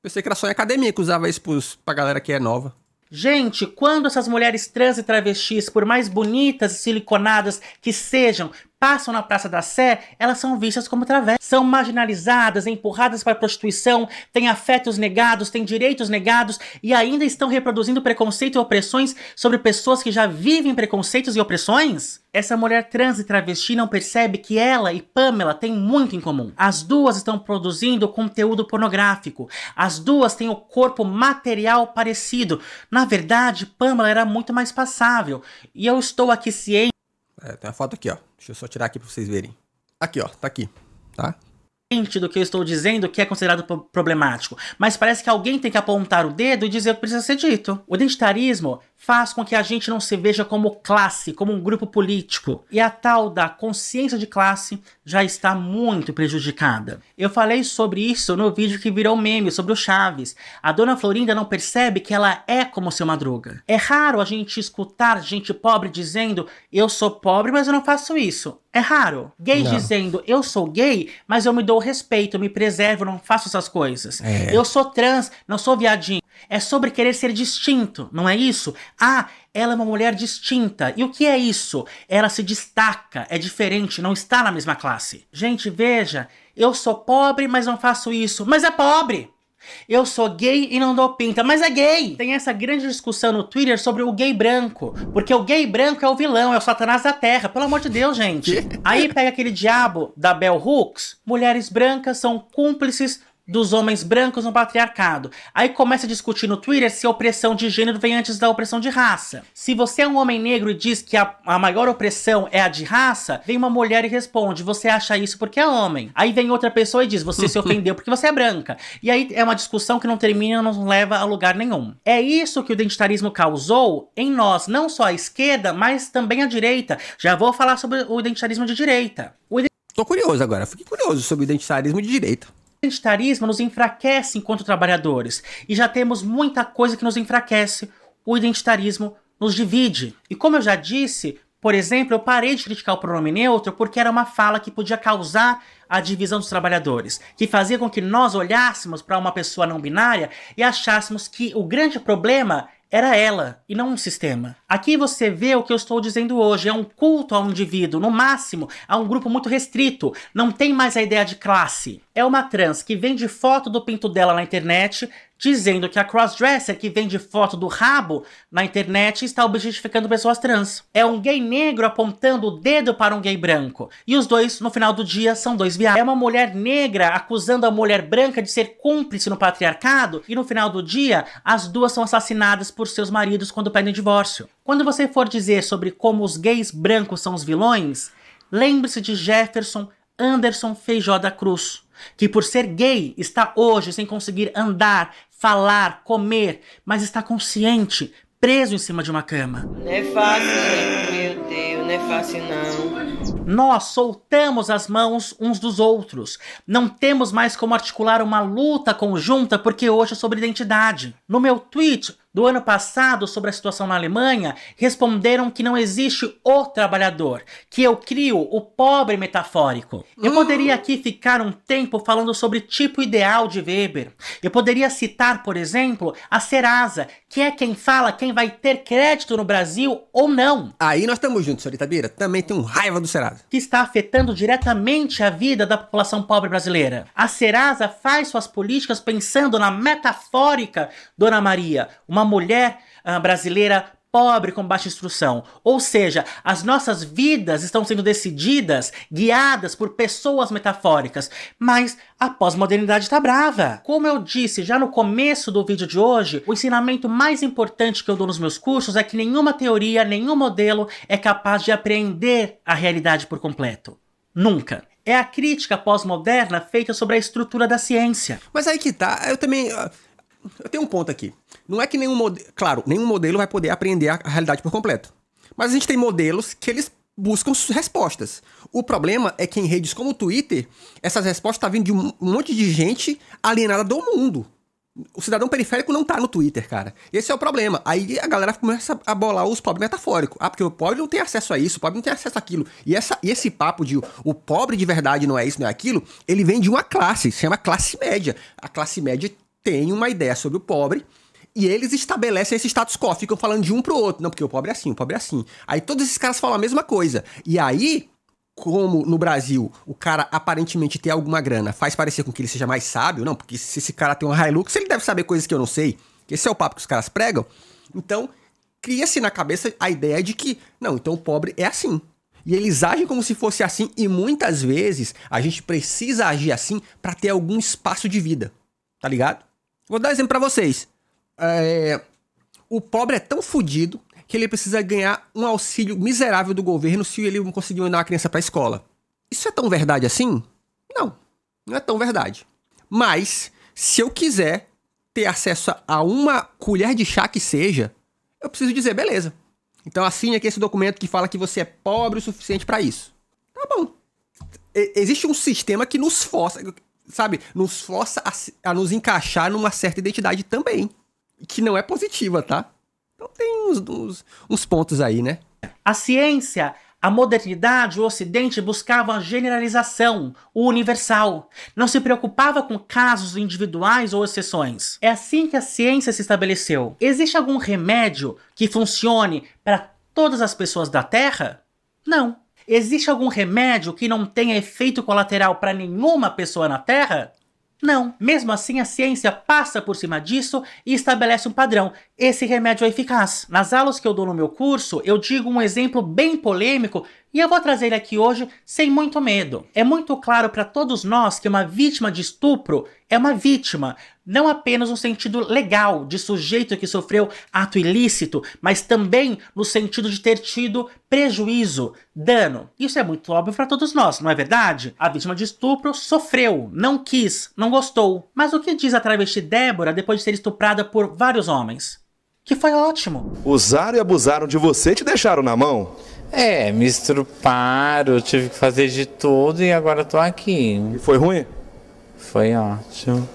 pensei que era só em academia que usava isso pra galera que é nova. Gente, quando essas mulheres trans e travestis, por mais bonitas e siliconadas que sejam, passam na Praça da Sé, elas são vistas como travestis. São marginalizadas, empurradas para a prostituição, têm afetos negados, têm direitos negados e ainda estão reproduzindo preconceito e opressões sobre pessoas que já vivem preconceitos e opressões? Essa mulher trans e travesti não percebe que ela e Pamela têm muito em comum. As duas estão produzindo conteúdo pornográfico. As duas têm o corpo material parecido. Na verdade, Pamela era muito mais passável. E eu estou aqui ciente... Tem uma foto aqui, ó. Deixa eu só tirar aqui pra vocês verem. Aqui, ó. Tá aqui. Tá? Do que eu estou dizendo que é considerado problemático. Mas parece que alguém tem que apontar o dedo e dizer o que precisa ser dito. O identitarismo faz com que a gente não se veja como classe, como um grupo político. E a tal da consciência de classe já está muito prejudicada. Eu falei sobre isso no vídeo que virou meme sobre o Chaves. A dona Florinda não percebe que ela é como seu Madruga. É raro a gente escutar gente pobre dizendo eu sou pobre, mas eu não faço isso. É raro. Gays dizendo eu sou gay, mas eu me dou respeito, eu me preservo, eu não faço essas coisas. Eu sou trans, não sou viadinho. É sobre querer ser distinto, não é isso? Ah, ela é uma mulher distinta. E o que é isso? Ela se destaca, é diferente, não está na mesma classe. Gente, veja, eu sou pobre, mas não faço isso. Mas é pobre! Eu sou gay e não dou pinta, mas é gay! Tem essa grande discussão no Twitter sobre o gay branco. Porque o gay branco é o vilão, é o satanás da terra. Pelo amor de Deus, gente. Aí pega aquele diabo da Bell Hooks. Mulheres brancas são cúmplices dos homens brancos no patriarcado. Aí começa a discutir no Twitter se a opressão de gênero vem antes da opressão de raça. Se você é um homem negro e diz que a maior opressão é a de raça, vem uma mulher e responde, você acha isso porque é homem. Aí vem outra pessoa e diz, você se ofendeu porque você é branca. E aí é uma discussão que não termina, não leva a lugar nenhum. É isso que o identitarismo causou em nós, não só a esquerda, mas também a direita. Já vou falar sobre o identitarismo de direita. Tô curioso agora, fiquei curioso sobre o identitarismo de direita. O identitarismo nos enfraquece enquanto trabalhadores. E já temos muita coisa que nos enfraquece. O identitarismo nos divide. E como eu já disse, por exemplo, eu parei de criticar o pronome neutro porque era uma fala que podia causar a divisão dos trabalhadores. Que fazia com que nós olhássemos para uma pessoa não binária e achássemos que o grande problema era ela, e não um sistema. Aqui você vê o que eu estou dizendo hoje, é um culto a um indivíduo, no máximo, a um grupo muito restrito, não tem mais a ideia de classe. É uma trans que vende foto do pinto dela na internet, dizendo que a crossdresser que vende foto do rabo na internet está objetificando pessoas trans. É um gay negro apontando o dedo para um gay branco. E os dois, no final do dia, são dois viados. É uma mulher negra acusando a mulher branca de ser cúmplice no patriarcado. E no final do dia, as duas são assassinadas por seus maridos quando pedem divórcio. Quando você for dizer sobre como os gays brancos são os vilões, lembre-se de Jefferson Anderson Feijó da Cruz, que por ser gay está hoje sem conseguir andar, falar, comer, mas está consciente, preso em cima de uma cama. Não é fácil, gente, meu Deus, não é fácil não. Nós soltamos as mãos uns dos outros. Não temos mais como articular uma luta conjunta porque hoje é sobre identidade. No meu tweet do ano passado sobre a situação na Alemanha responderam que não existe o trabalhador, que eu crio o pobre metafórico. Eu poderia aqui ficar um tempo falando sobre tipo ideal de Weber. Eu poderia citar, por exemplo, a Serasa, que é quem fala quem vai ter crédito no Brasil ou não. Aí nós estamos juntos, senhorita Bira. Também tenho raiva do Serasa. Que está afetando diretamente a vida da população pobre brasileira. A Serasa faz suas políticas pensando na metafórica Dona Maria, uma mulher brasileira pobre com baixa instrução. Ou seja, as nossas vidas estão sendo decididas, guiadas por pessoas metafóricas. Mas a pós-modernidade tá brava. Como eu disse já no começo do vídeo de hoje, o ensinamento mais importante que eu dou nos meus cursos é que nenhuma teoria, nenhum modelo é capaz de apreender a realidade por completo. Nunca. É a crítica pós-moderna feita sobre a estrutura da ciência. Mas aí que tá, eu tenho um ponto aqui. Não é que nenhum modelo... Claro, nenhum modelo vai poder aprender a realidade por completo. Mas a gente tem modelos que eles buscam respostas. O problema é que em redes como o Twitter, essas respostas estão vindo de um monte de gente alienada do mundo. O cidadão periférico não tá no Twitter, cara. Esse é o problema. Aí a galera começa a bolar os pobres metafóricos. Ah, porque o pobre não tem acesso a isso, o pobre não tem acesso àquilo. E esse papo de o pobre de verdade não é isso, não é aquilo, ele vem de uma classe, se chama classe média. A classe média tem uma ideia sobre o pobre e eles estabelecem esse status quo, ficam falando de um pro outro. Não, porque o pobre é assim, o pobre é assim. Aí todos esses caras falam a mesma coisa. E aí, como no Brasil o cara aparentemente tem alguma grana, faz parecer com que ele seja mais sábio, não, porque se esse cara tem uma Hilux, ele deve saber coisas que eu não sei. Esse é o papo que os caras pregam. Então, cria-se na cabeça a ideia de que, não, então o pobre é assim. E eles agem como se fosse assim, e muitas vezes a gente precisa agir assim pra ter algum espaço de vida. Tá ligado? Vou dar um exemplo pra vocês. O pobre é tão fodido que ele precisa ganhar um auxílio miserável do governo se ele não conseguir mandar uma criança pra escola. Isso é tão verdade assim? Não, não é tão verdade. Mas, se eu quiser ter acesso a uma colher de chá que seja, eu preciso dizer, beleza. Então assine aqui esse documento que fala que você é pobre o suficiente pra isso. Tá bom. Existe um sistema que nos força, sabe, nos força a nos encaixar numa certa identidade também. Que não é positiva, tá? Então tem uns pontos aí, né? A ciência, a modernidade, o Ocidente buscavam a generalização, o universal. Não se preocupava com casos individuais ou exceções. É assim que a ciência se estabeleceu. Existe algum remédio que funcione para todas as pessoas da Terra? Não. Existe algum remédio que não tenha efeito colateral para nenhuma pessoa na Terra? Não. Mesmo assim, a ciência passa por cima disso e estabelece um padrão. Esse remédio é eficaz. Nas aulas que eu dou no meu curso, eu digo um exemplo bem polêmico e eu vou trazer ele aqui hoje sem muito medo. É muito claro para todos nós que uma vítima de estupro é uma vítima, não apenas no sentido legal, de sujeito que sofreu ato ilícito, mas também no sentido de ter tido prejuízo, dano. Isso é muito óbvio para todos nós, não é verdade? A vítima de estupro sofreu, não quis, não gostou. Mas o que diz a travesti Débora depois de ser estuprada por vários homens? Que foi ótimo. Usaram e abusaram de você e te deixaram na mão? Me estruparam, tive que fazer de tudo e agora tô aqui. E foi ruim? Foi ótimo.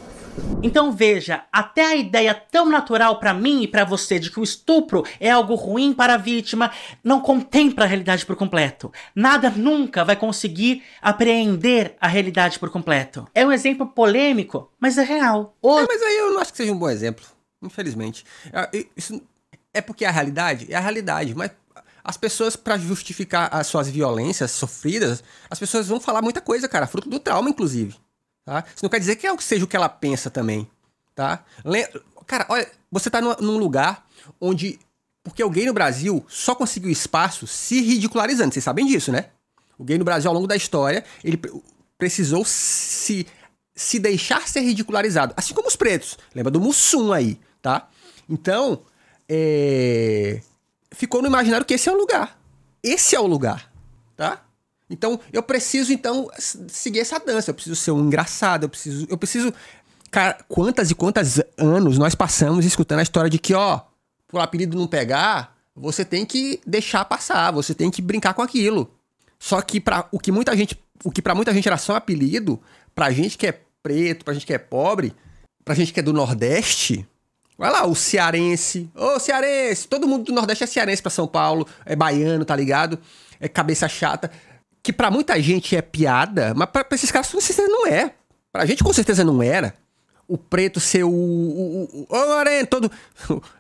Então veja, até a ideia tão natural pra mim e pra você de que o estupro é algo ruim para a vítima não contempla a realidade por completo. Nada nunca vai conseguir apreender a realidade por completo. É um exemplo polêmico, mas é real. Mas aí eu não acho que seja um bom exemplo, infelizmente. Isso é porque a realidade é a realidade, mas as pessoas, pra justificar as suas violências sofridas, as pessoas vão falar muita coisa, cara, fruto do trauma, inclusive. Tá? Isso não quer dizer que seja o que ela pensa também, tá? Cara, olha, você tá num lugar onde... Porque o gay no Brasil só conseguiu espaço se ridicularizando, vocês sabem disso, né? O gay no Brasil, ao longo da história, ele precisou se deixar ser ridicularizado, assim como os pretos. Lembra do Mussum aí, tá? Então, ficou no imaginário que esse é o lugar. Esse é o lugar, tá? Então, eu preciso, seguir essa dança. Eu preciso ser um engraçado, eu preciso... Cara, quantas e quantos anos nós passamos escutando a história de que, pro apelido não pegar, você tem que deixar passar, você tem que brincar com aquilo. Só que o que pra muita gente era só apelido, pra gente que é preto, pra gente que é pobre, pra gente que é do Nordeste, Vai lá, o cearense. Ô, cearense! Todo mundo do Nordeste é cearense pra São Paulo, é baiano, tá ligado? É cabeça chata. Que pra muita gente é piada, mas pra esses caras com certeza não é. Pra gente com certeza não era. O preto ser o moreno, todo...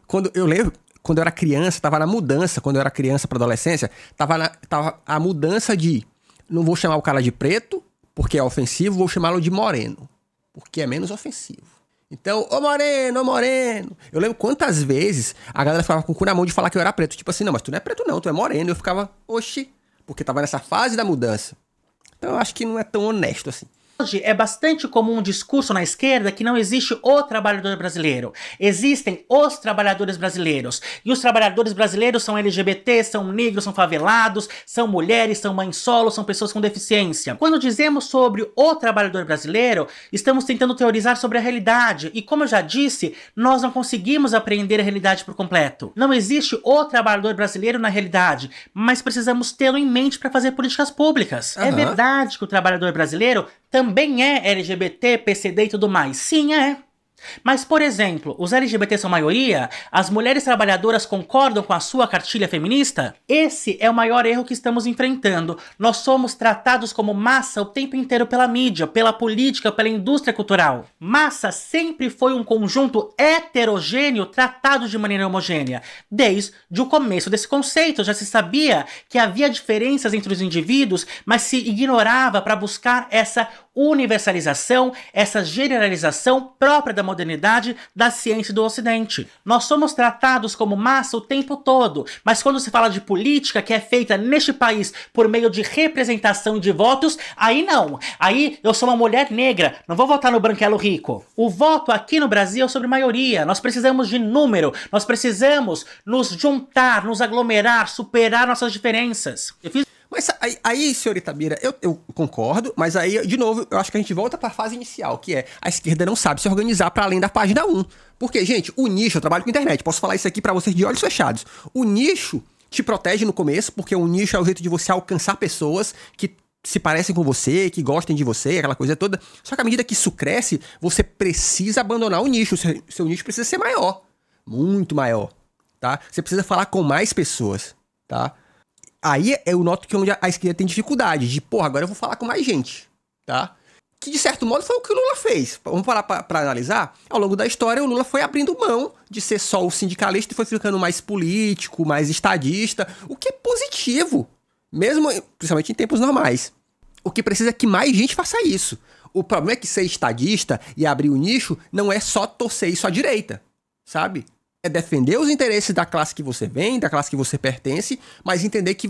Quando eu lembro, quando eu era criança, tava na mudança, quando eu era criança pra adolescência, tava a mudança de... Não vou chamar o cara de preto, porque é ofensivo, vou chamá-lo de moreno, porque é menos ofensivo. Então, ô moreno, ô moreno. Eu lembro quantas vezes a galera ficava com o cu na mão de falar que eu era preto. Tipo assim, não, mas tu não é preto não, tu é moreno. E eu ficava, oxi, porque tava nessa fase da mudança. Então eu acho que não é tão honesto assim. Hoje é bastante comum um discurso na esquerda que não existe o trabalhador brasileiro. Existem os trabalhadores brasileiros. E os trabalhadores brasileiros são LGBT, são negros, são favelados, são mulheres, são mães solo, são pessoas com deficiência. Quando dizemos sobre o trabalhador brasileiro, estamos tentando teorizar sobre a realidade. E como eu já disse, nós não conseguimos apreender a realidade por completo. Não existe o trabalhador brasileiro na realidade, mas precisamos tê-lo em mente para fazer políticas públicas. É verdade que o trabalhador brasileiro também é LGBT, PCD e tudo mais. Sim, é. Mas, por exemplo, os LGBT são maioria? As mulheres trabalhadoras concordam com a sua cartilha feminista? Esse é o maior erro que estamos enfrentando. Nós somos tratados como massa o tempo inteiro pela mídia, pela política, pela indústria cultural. Massa sempre foi um conjunto heterogêneo tratado de maneira homogênea. Desde o começo desse conceito já se sabia que havia diferenças entre os indivíduos, mas se ignorava para buscar essa universalização, essa generalização própria da modernidade, da ciência do Ocidente. Nós somos tratados como massa o tempo todo, mas quando se fala de política que é feita neste país por meio de representação e de votos, aí não. Aí eu sou uma mulher negra, não vou votar no branquelo rico. O voto aqui no Brasil é sobre maioria, nós precisamos de número, nós precisamos nos juntar, nos aglomerar, superar nossas diferenças. Mas aí, senhor Itabira, eu concordo, mas aí, de novo, eu acho que a gente volta pra fase inicial, que é a esquerda não sabe se organizar pra além da página 1. Porque, gente, o nicho, eu trabalho com internet, posso falar isso aqui pra vocês de olhos fechados. O nicho te protege no começo, porque o nicho é o jeito de você alcançar pessoas que se parecem com você, que gostem de você, aquela coisa toda. Só que à medida que isso cresce, você precisa abandonar o nicho. Seu nicho precisa ser maior, muito maior, tá? Você precisa falar com mais pessoas, tá? Aí eu noto que onde a esquerda tem dificuldade de, porra, agora eu vou falar com mais gente, tá? Que de certo modo foi o que o Lula fez. Vamos parar pra analisar? Ao longo da história, o Lula foi abrindo mão de ser só o sindicalista e foi ficando mais político, mais estadista, o que é positivo, mesmo, principalmente em tempos normais. O que precisa é que mais gente faça isso. O problema é que ser estadista e abrir o nicho não é só torcer isso à direita, sabe? É defender os interesses da classe que você vem, da classe que você pertence, mas entender que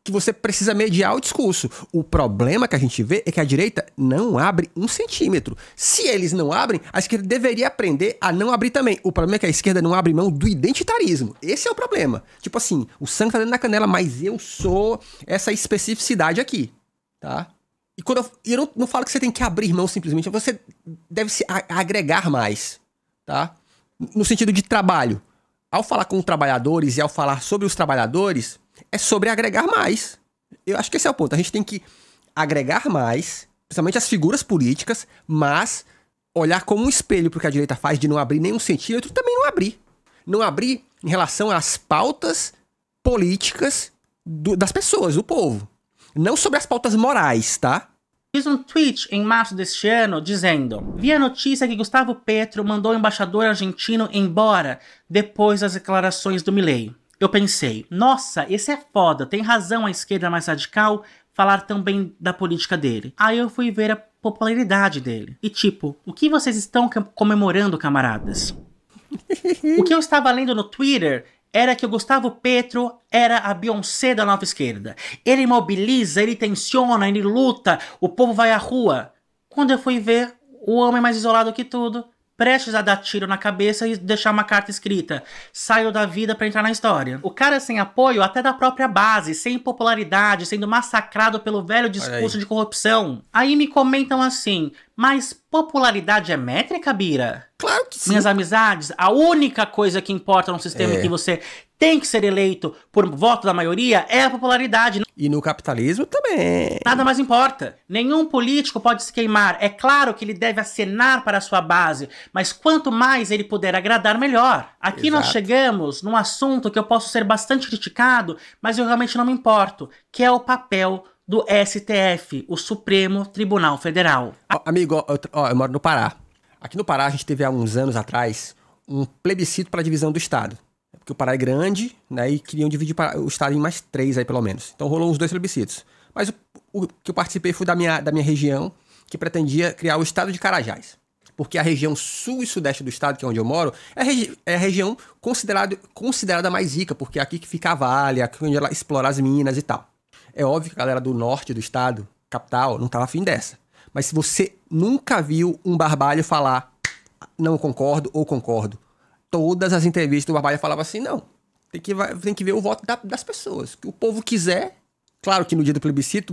que você precisa mediar o discurso. O problema que a gente vê é que a direita não abre 1 centímetro. Se eles não abrem, a esquerda deveria aprender a não abrir também. O problema é que a esquerda não abre mão do identitarismo. Esse é o problema. Tipo assim, o sangue tá dentro da canela, mas eu sou essa especificidade aqui, tá? E quando eu não falo que você tem que abrir mão simplesmente, você deve se agregar mais, tá? No sentido de trabalho. Ao falar com trabalhadores e ao falar sobre os trabalhadores, é sobre agregar mais. Eu acho que esse é o ponto. A gente tem que agregar mais, principalmente as figuras políticas, mas olhar como um espelho pro que a direita faz de não abrir nem 1 centímetro, também não abrir. Não abrir em relação às pautas políticas das pessoas, do povo. Não sobre as pautas morais, tá? Fiz um tweet em março deste ano dizendo: vi a notícia que Gustavo Petro mandou o embaixador argentino embora depois das declarações do Milei. Eu pensei, nossa, esse é foda, tem razão a esquerda mais radical falar também da política dele. Aí eu fui ver a popularidade dele. E tipo, o que vocês estão comemorando, camaradas? O que eu estava lendo no Twitter era que o Gustavo Petro era a Beyoncé da nova esquerda. Ele mobiliza, ele tensiona, ele luta, o povo vai à rua. Quando eu fui ver, o homem mais isolado que tudo, prestes a dar tiro na cabeça e deixar uma carta escrita: saio da vida pra entrar na história. O cara sem apoio até da própria base, sem popularidade, sendo massacrado pelo velho discurso de corrupção. Aí me comentam assim: Mas popularidade é métrica, Bira? Claro que sim. Minhas amizades, a única coisa que importa num sistema em que você tem que ser eleito por voto da maioria é a popularidade. E no capitalismo também. Nada mais importa. Nenhum político pode se queimar. É claro que ele deve acenar para a sua base, mas quanto mais ele puder agradar, melhor. Aqui nós chegamos num assunto que eu posso ser bastante criticado, mas eu realmente não me importo, que é o papel do STF, o Supremo Tribunal Federal. Amigo, eu moro no Pará. Aqui no Pará a gente teve há uns anos atrás um plebiscito para a divisão do estado. Porque o Pará é grande, né, e queriam dividir o estado em mais 3 aí pelo menos. Então rolou uns 2 plebiscitos. Mas o que eu participei foi da minha região, que pretendia criar o estado de Carajás. Porque a região sul e sudeste do estado, que é onde eu moro, é a região considerada mais rica, porque é aqui que fica a Vale, aqui onde ela explora as minas e tal. É óbvio que a galera do norte do estado, capital, não tava afim dessa. Mas se você nunca viu um Barbalho falar não concordo ou concordo, todas as entrevistas do Barbalho falavam assim, não, tem que ver o voto das pessoas. O que o povo quiser. Claro que no dia do plebiscito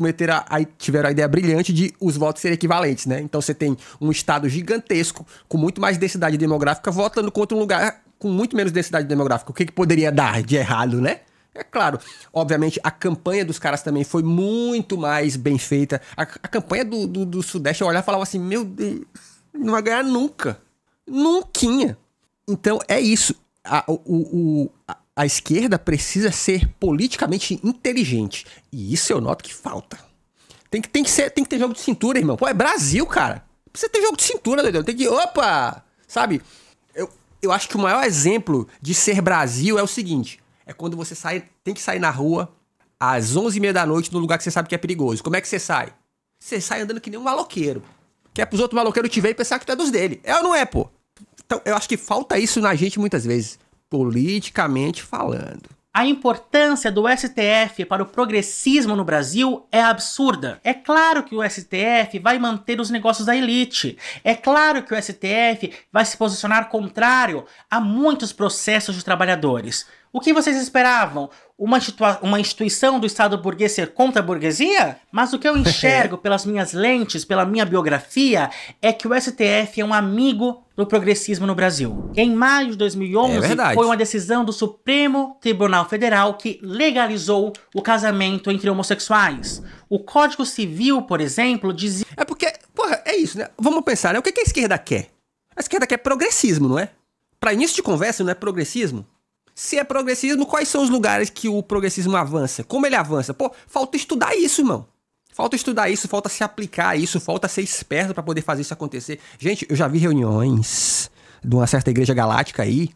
tiveram a ideia brilhante de os votos serem equivalentes, né? Então você tem um estado gigantesco, com muito mais densidade demográfica, votando contra um lugar com muito menos densidade demográfica. O que poderia dar de errado, né? É claro, obviamente a campanha dos caras também foi muito mais bem feita. A campanha do Sudeste, eu olhava e falava assim, meu Deus, não vai ganhar nunca. Nunquinha. Então é isso. A esquerda precisa ser politicamente inteligente. E isso eu noto que falta. Tem que ter jogo de cintura, irmão. Pô, é Brasil, cara. Precisa ter jogo de cintura, doidão. Tem que... Opa! Sabe? Eu acho que o maior exemplo de ser Brasil é o seguinte. É quando você tem que sair na rua às 11h30 da noite num lugar que você sabe que é perigoso. Como é que você sai? Você sai andando que nem um maloqueiro. Que é pros outros maloqueiros te ver e pensar que tu é dos dele. É ou não é, pô? Então, eu acho que falta isso na gente muitas vezes. Politicamente falando. A importância do STF para o progressismo no Brasil é absurda. É claro que o STF vai manter os negócios da elite. É claro que o STF vai se posicionar contrário a muitos processos de trabalhadores. O que vocês esperavam? Uma instituição do Estado burguês ser contra a burguesia? Mas o que eu enxergo pelas minhas lentes, pela minha biografia, é que o STF é um amigo do progressismo no Brasil. Em maio de 2011, foi uma decisão do Supremo Tribunal Federal que legalizou o casamento entre homossexuais. O Código Civil, por exemplo, dizia... É porque, porra, é isso, né? Vamos pensar, né? O que a esquerda quer? A esquerda quer progressismo, não é? Pra início de conversa, não é progressismo? Se é progressismo, quais são os lugares que o progressismo avança? Como ele avança? Pô, falta estudar isso, irmão. Falta estudar isso, falta se aplicar a isso, falta ser esperto pra poder fazer isso acontecer. Gente, eu já vi reuniões de uma certa igreja galáctica aí,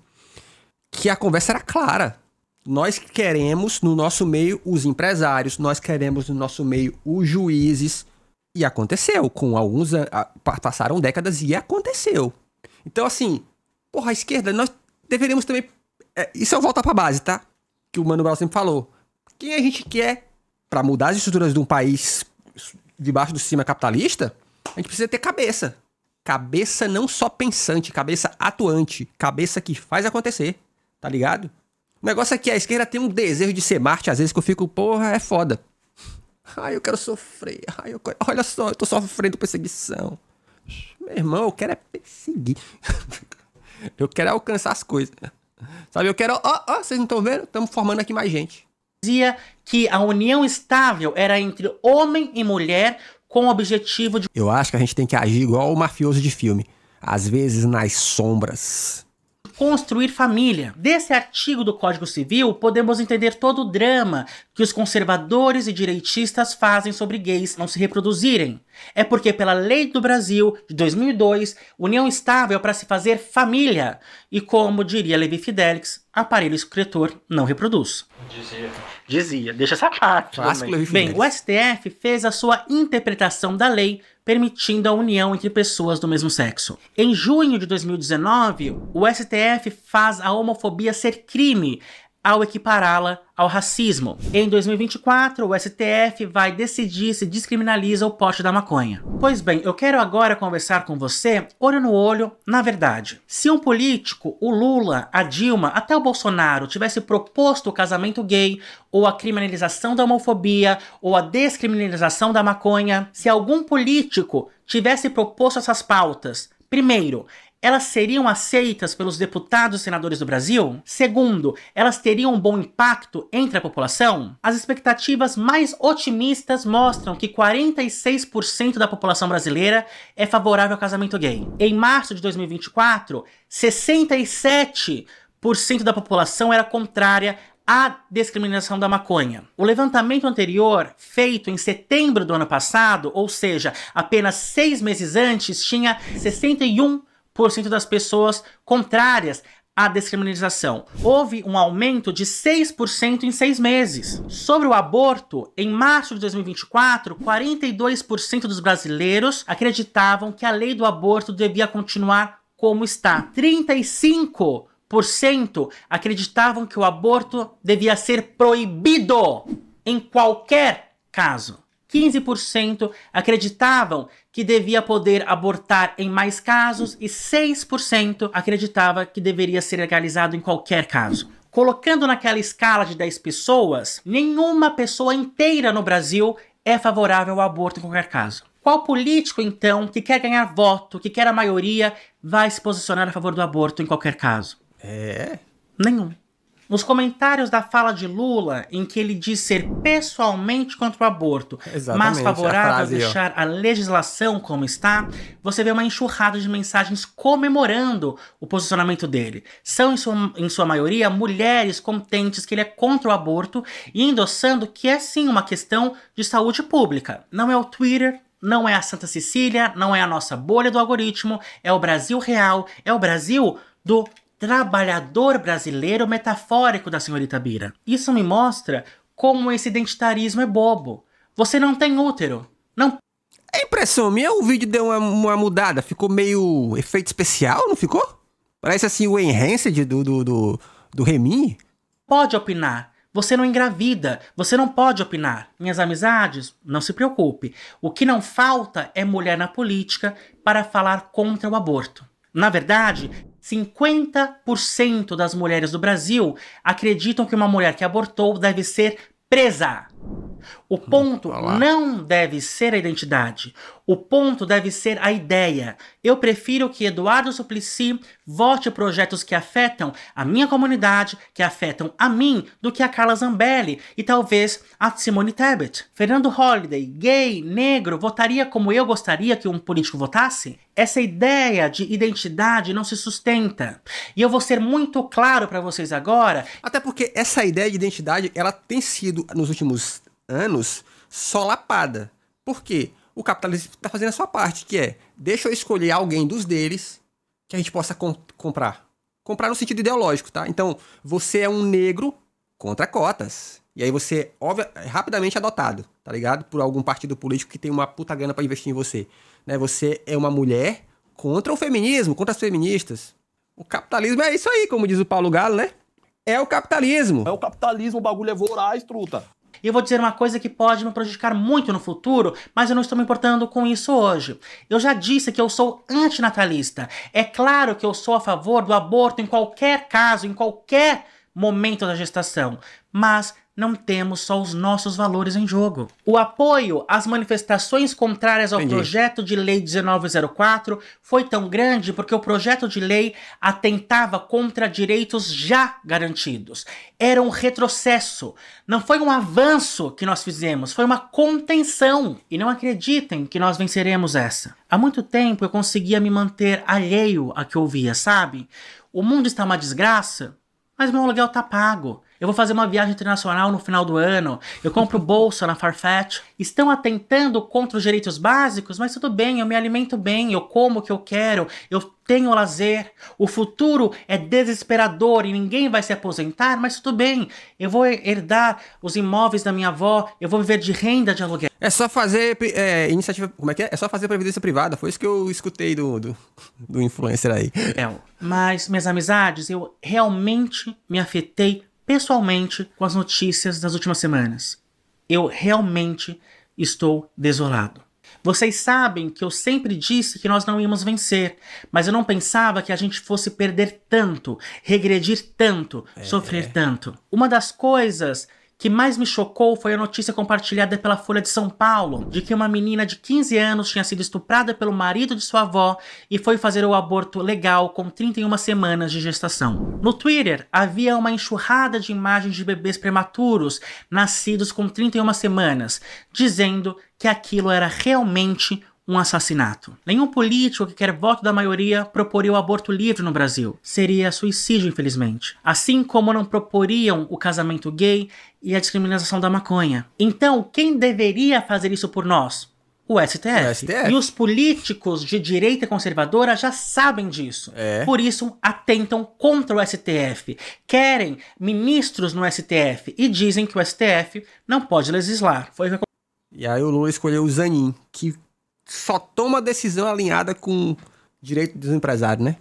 que a conversa era clara. Nós queremos no nosso meio os empresários, nós queremos no nosso meio os juízes. E aconteceu, com alguns anos, passaram décadas e aconteceu. Então assim, porra, a esquerda, nós deveríamos também... Isso é o voltar pra base, tá? Que o Mano Brown sempre falou. Quem a gente quer pra mudar as estruturas de um país debaixo do sistema capitalista, a gente precisa ter cabeça. Cabeça não só pensante, cabeça atuante. Cabeça que faz acontecer, tá ligado? O negócio é que a esquerda tem um desejo de ser Marte, às vezes que eu fico, porra, é foda. Ai, eu quero sofrer. Olha só, eu tô sofrendo perseguição. Meu irmão, eu quero é perseguir. Eu quero alcançar as coisas. Sabe, eu quero... vocês não estão vendo? Estamos formando aqui mais gente. Dizia que a união estável era entre homem e mulher com o objetivo de... Eu acho que a gente tem que agir igual o mafioso de filme. Às vezes nas sombras. Construir família. Desse artigo do Código Civil, podemos entender todo o drama que os conservadores e direitistas fazem sobre gays não se reproduzirem. É porque pela lei do Brasil, de 2002, união estável é para se fazer família. E como diria Levi Fidelix, aparelho excretor não reproduz. Dizia, deixa essa parte. Bem, o STF fez a sua interpretação da lei permitindo a união entre pessoas do mesmo sexo. Em junho de 2019, o STF faz a homofobia ser crime ao equipará-la ao racismo. Em 2024, o STF vai decidir se descriminaliza o porte da maconha. Pois bem, eu quero agora conversar com você, olho no olho, na verdade. Se um político, o Lula, a Dilma, até o Bolsonaro, tivesse proposto o casamento gay, ou a criminalização da homofobia, ou a descriminalização da maconha, se algum político tivesse proposto essas pautas, primeiro, elas seriam aceitas pelos deputados e senadores do Brasil? Segundo, elas teriam um bom impacto entre a população? As expectativas mais otimistas mostram que 46% da população brasileira é favorável ao casamento gay. Em março de 2024, 67% da população era contrária à descriminalização da maconha. O levantamento anterior, feito em setembro do ano passado, ou seja, apenas 6 meses antes, tinha 61% das pessoas contrárias à descriminalização. Houve um aumento de 6% em 6 meses. Sobre o aborto, em março de 2024, 42% dos brasileiros acreditavam que a lei do aborto devia continuar como está. 35% acreditavam que o aborto devia ser proibido em qualquer caso. 15% acreditavam que devia poder abortar em mais casos e 6% acreditava que deveria ser legalizado em qualquer caso. Colocando naquela escala de 10 pessoas, nenhuma pessoa inteira no Brasil é favorável ao aborto em qualquer caso. Qual político, então, que quer ganhar voto, que quer a maioria, vai se posicionar a favor do aborto em qualquer caso? Nenhum. Nos comentários da fala de Lula, em que ele diz ser pessoalmente contra o aborto, mas favorável a deixar a legislação como está, você vê uma enxurrada de mensagens comemorando o posicionamento dele. São, em sua maioria, mulheres contentes que ele é contra o aborto e endossando que é sim uma questão de saúde pública. Não é o Twitter, não é a Santa Cecília, não é a nossa bolha do algoritmo, é o Brasil real, é o Brasil do trabalhador brasileiro metafórico da senhorita Bira. Isso me mostra como esse identitarismo é bobo. Você não tem útero. Não. É impressão minha, o vídeo deu uma mudada. Ficou meio efeito especial, não ficou? Parece assim o Enhanced do Remy. Pode opinar. Você não engravida. Você não pode opinar. Minhas amizades, não se preocupe. O que não falta é mulher na política para falar contra o aborto. Na verdade, 50% das mulheres do Brasil acreditam que uma mulher que abortou deve ser presa. O ponto não deve ser a identidade. O ponto deve ser a ideia. Eu prefiro que Eduardo Suplicy vote projetos que afetam a minha comunidade, que afetam a mim, do que a Carla Zambelli e talvez a Simone Tebet. Fernando Holliday, gay, negro, votaria como eu gostaria que um político votasse? Essa ideia de identidade não se sustenta. E eu vou ser muito claro para vocês agora. Até porque essa ideia de identidade, ela tem sido, nos últimos anos, solapada. Por quê? O capitalismo está fazendo a sua parte, que é, deixa eu escolher alguém dos deles que a gente possa comprar. Comprar no sentido ideológico, tá? Então, você é um negro contra cotas. E aí você, rapidamente adotado, tá ligado? Por algum partido político que tem uma puta grana pra investir em você. Né? Você é uma mulher contra o feminismo, contra as feministas. O capitalismo é isso aí, como diz o Paulo Galo, né? É o capitalismo. É o capitalismo, o bagulho é voraz, truta. E eu vou dizer uma coisa que pode me prejudicar muito no futuro, mas eu não estou me importando com isso hoje. Eu já disse que eu sou antinatalista. É claro que eu sou a favor do aborto em qualquer caso, em qualquer momento da gestação. Mas não temos só os nossos valores em jogo. O apoio às manifestações contrárias ao projeto de lei 1904 foi tão grande porque o projeto de lei atentava contra direitos já garantidos. Era um retrocesso. Não foi um avanço que nós fizemos, foi uma contenção. E não acreditem que nós venceremos essa. Há muito tempo eu conseguia me manter alheio a que eu via, sabe? O mundo está uma desgraça, mas meu aluguel tá pago. Eu vou fazer uma viagem internacional no final do ano. Eu compro bolsa na Farfetch. Estão atentando contra os direitos básicos, mas tudo bem, eu me alimento bem, eu como o que eu quero, eu tenho lazer. O futuro é desesperador e ninguém vai se aposentar, mas tudo bem. Eu vou herdar os imóveis da minha avó, eu vou viver de renda de aluguel. É só fazer iniciativa... Como é que é? É só fazer previdência privada. Foi isso que eu escutei do influencer aí. Mas, minhas amizades, eu realmente me afetei pessoalmente com as notícias das últimas semanas. Eu realmente estou desolado. Vocês sabem que eu sempre disse que nós não íamos vencer, mas eu não pensava que a gente fosse perder tanto, regredir tanto, sofrer tanto. Uma das coisas que mais me chocou foi a notícia compartilhada pela Folha de São Paulo, de que uma menina de 15 anos tinha sido estuprada pelo marido de sua avó e foi fazer o aborto legal com 31 semanas de gestação. No Twitter, havia uma enxurrada de imagens de bebês prematuros, nascidos com 31 semanas, dizendo que aquilo era realmente um assassinato. Nenhum político que quer voto da maioria proporia o aborto livre no Brasil. Seria suicídio, infelizmente. Assim como não proporiam o casamento gay e a descriminalização da maconha. Então, quem deveria fazer isso por nós? O STF. E os políticos de direita conservadora já sabem disso. Por isso, atentam contra o STF. Querem ministros no STF e dizem que o STF não pode legislar. E aí o Lula escolheu o Zanin, que só toma decisão alinhada com o direito dos empresários, né?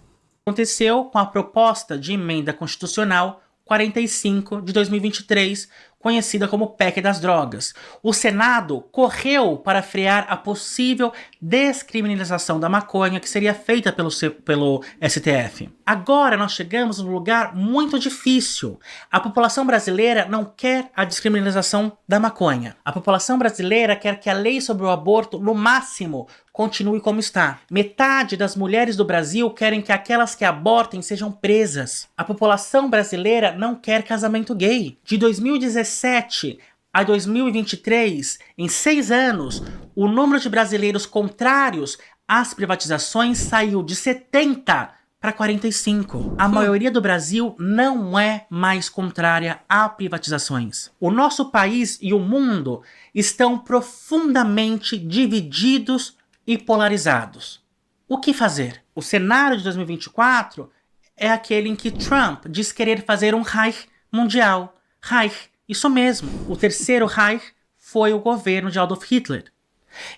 Aconteceu com a proposta de emenda constitucional 45 de 2023, conhecida como PEC das drogas. O Senado correu para frear a possível descriminalização da maconha que seria feita pelo STF. Agora nós chegamos num lugar muito difícil. A população brasileira não quer a descriminalização da maconha. A população brasileira quer que a lei sobre o aborto, no máximo, continue como está. Metade das mulheres do Brasil querem que aquelas que abortem sejam presas. A população brasileira não quer casamento gay. De 2017 a 2023, em 6 anos, o número de brasileiros contrários às privatizações saiu de 70 para 45. A maioria do Brasil não é mais contrária a privatizações. O nosso país e o mundo estão profundamente divididos e polarizados. O que fazer? O cenário de 2024 é aquele em que Trump diz querer fazer um Reich mundial. Reich, isso mesmo. O terceiro Reich foi o governo de Adolf Hitler.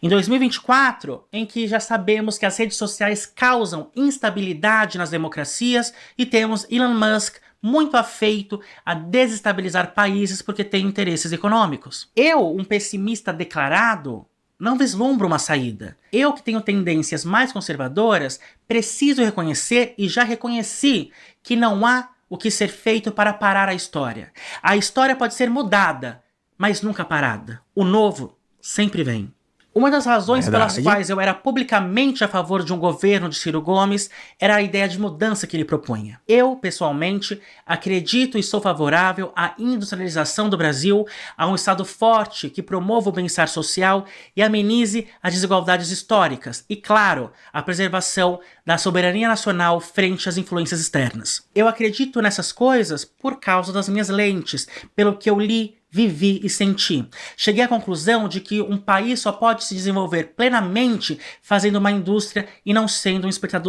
Em 2024, em que já sabemos que as redes sociais causam instabilidade nas democracias e temos Elon Musk muito afeito a desestabilizar países porque tem interesses econômicos. Eu, um pessimista declarado, não vislumbro uma saída. Eu, que tenho tendências mais conservadoras, preciso reconhecer e já reconheci que não há o que ser feito para parar a história. A história pode ser mudada, mas nunca parada. O novo sempre vem. Uma das razões pelas quais eu era publicamente a favor de um governo de Ciro Gomes era a ideia de mudança que ele propunha. Eu, pessoalmente, acredito e sou favorável à industrialização do Brasil, a um Estado forte que promova o bem-estar social e amenize as desigualdades históricas e, claro, a preservação da soberania nacional frente às influências externas. Eu acredito nessas coisas por causa das minhas lentes, pelo que eu li, vivi e senti. Cheguei à conclusão de que um país só pode se desenvolver plenamente fazendo uma indústria e não sendo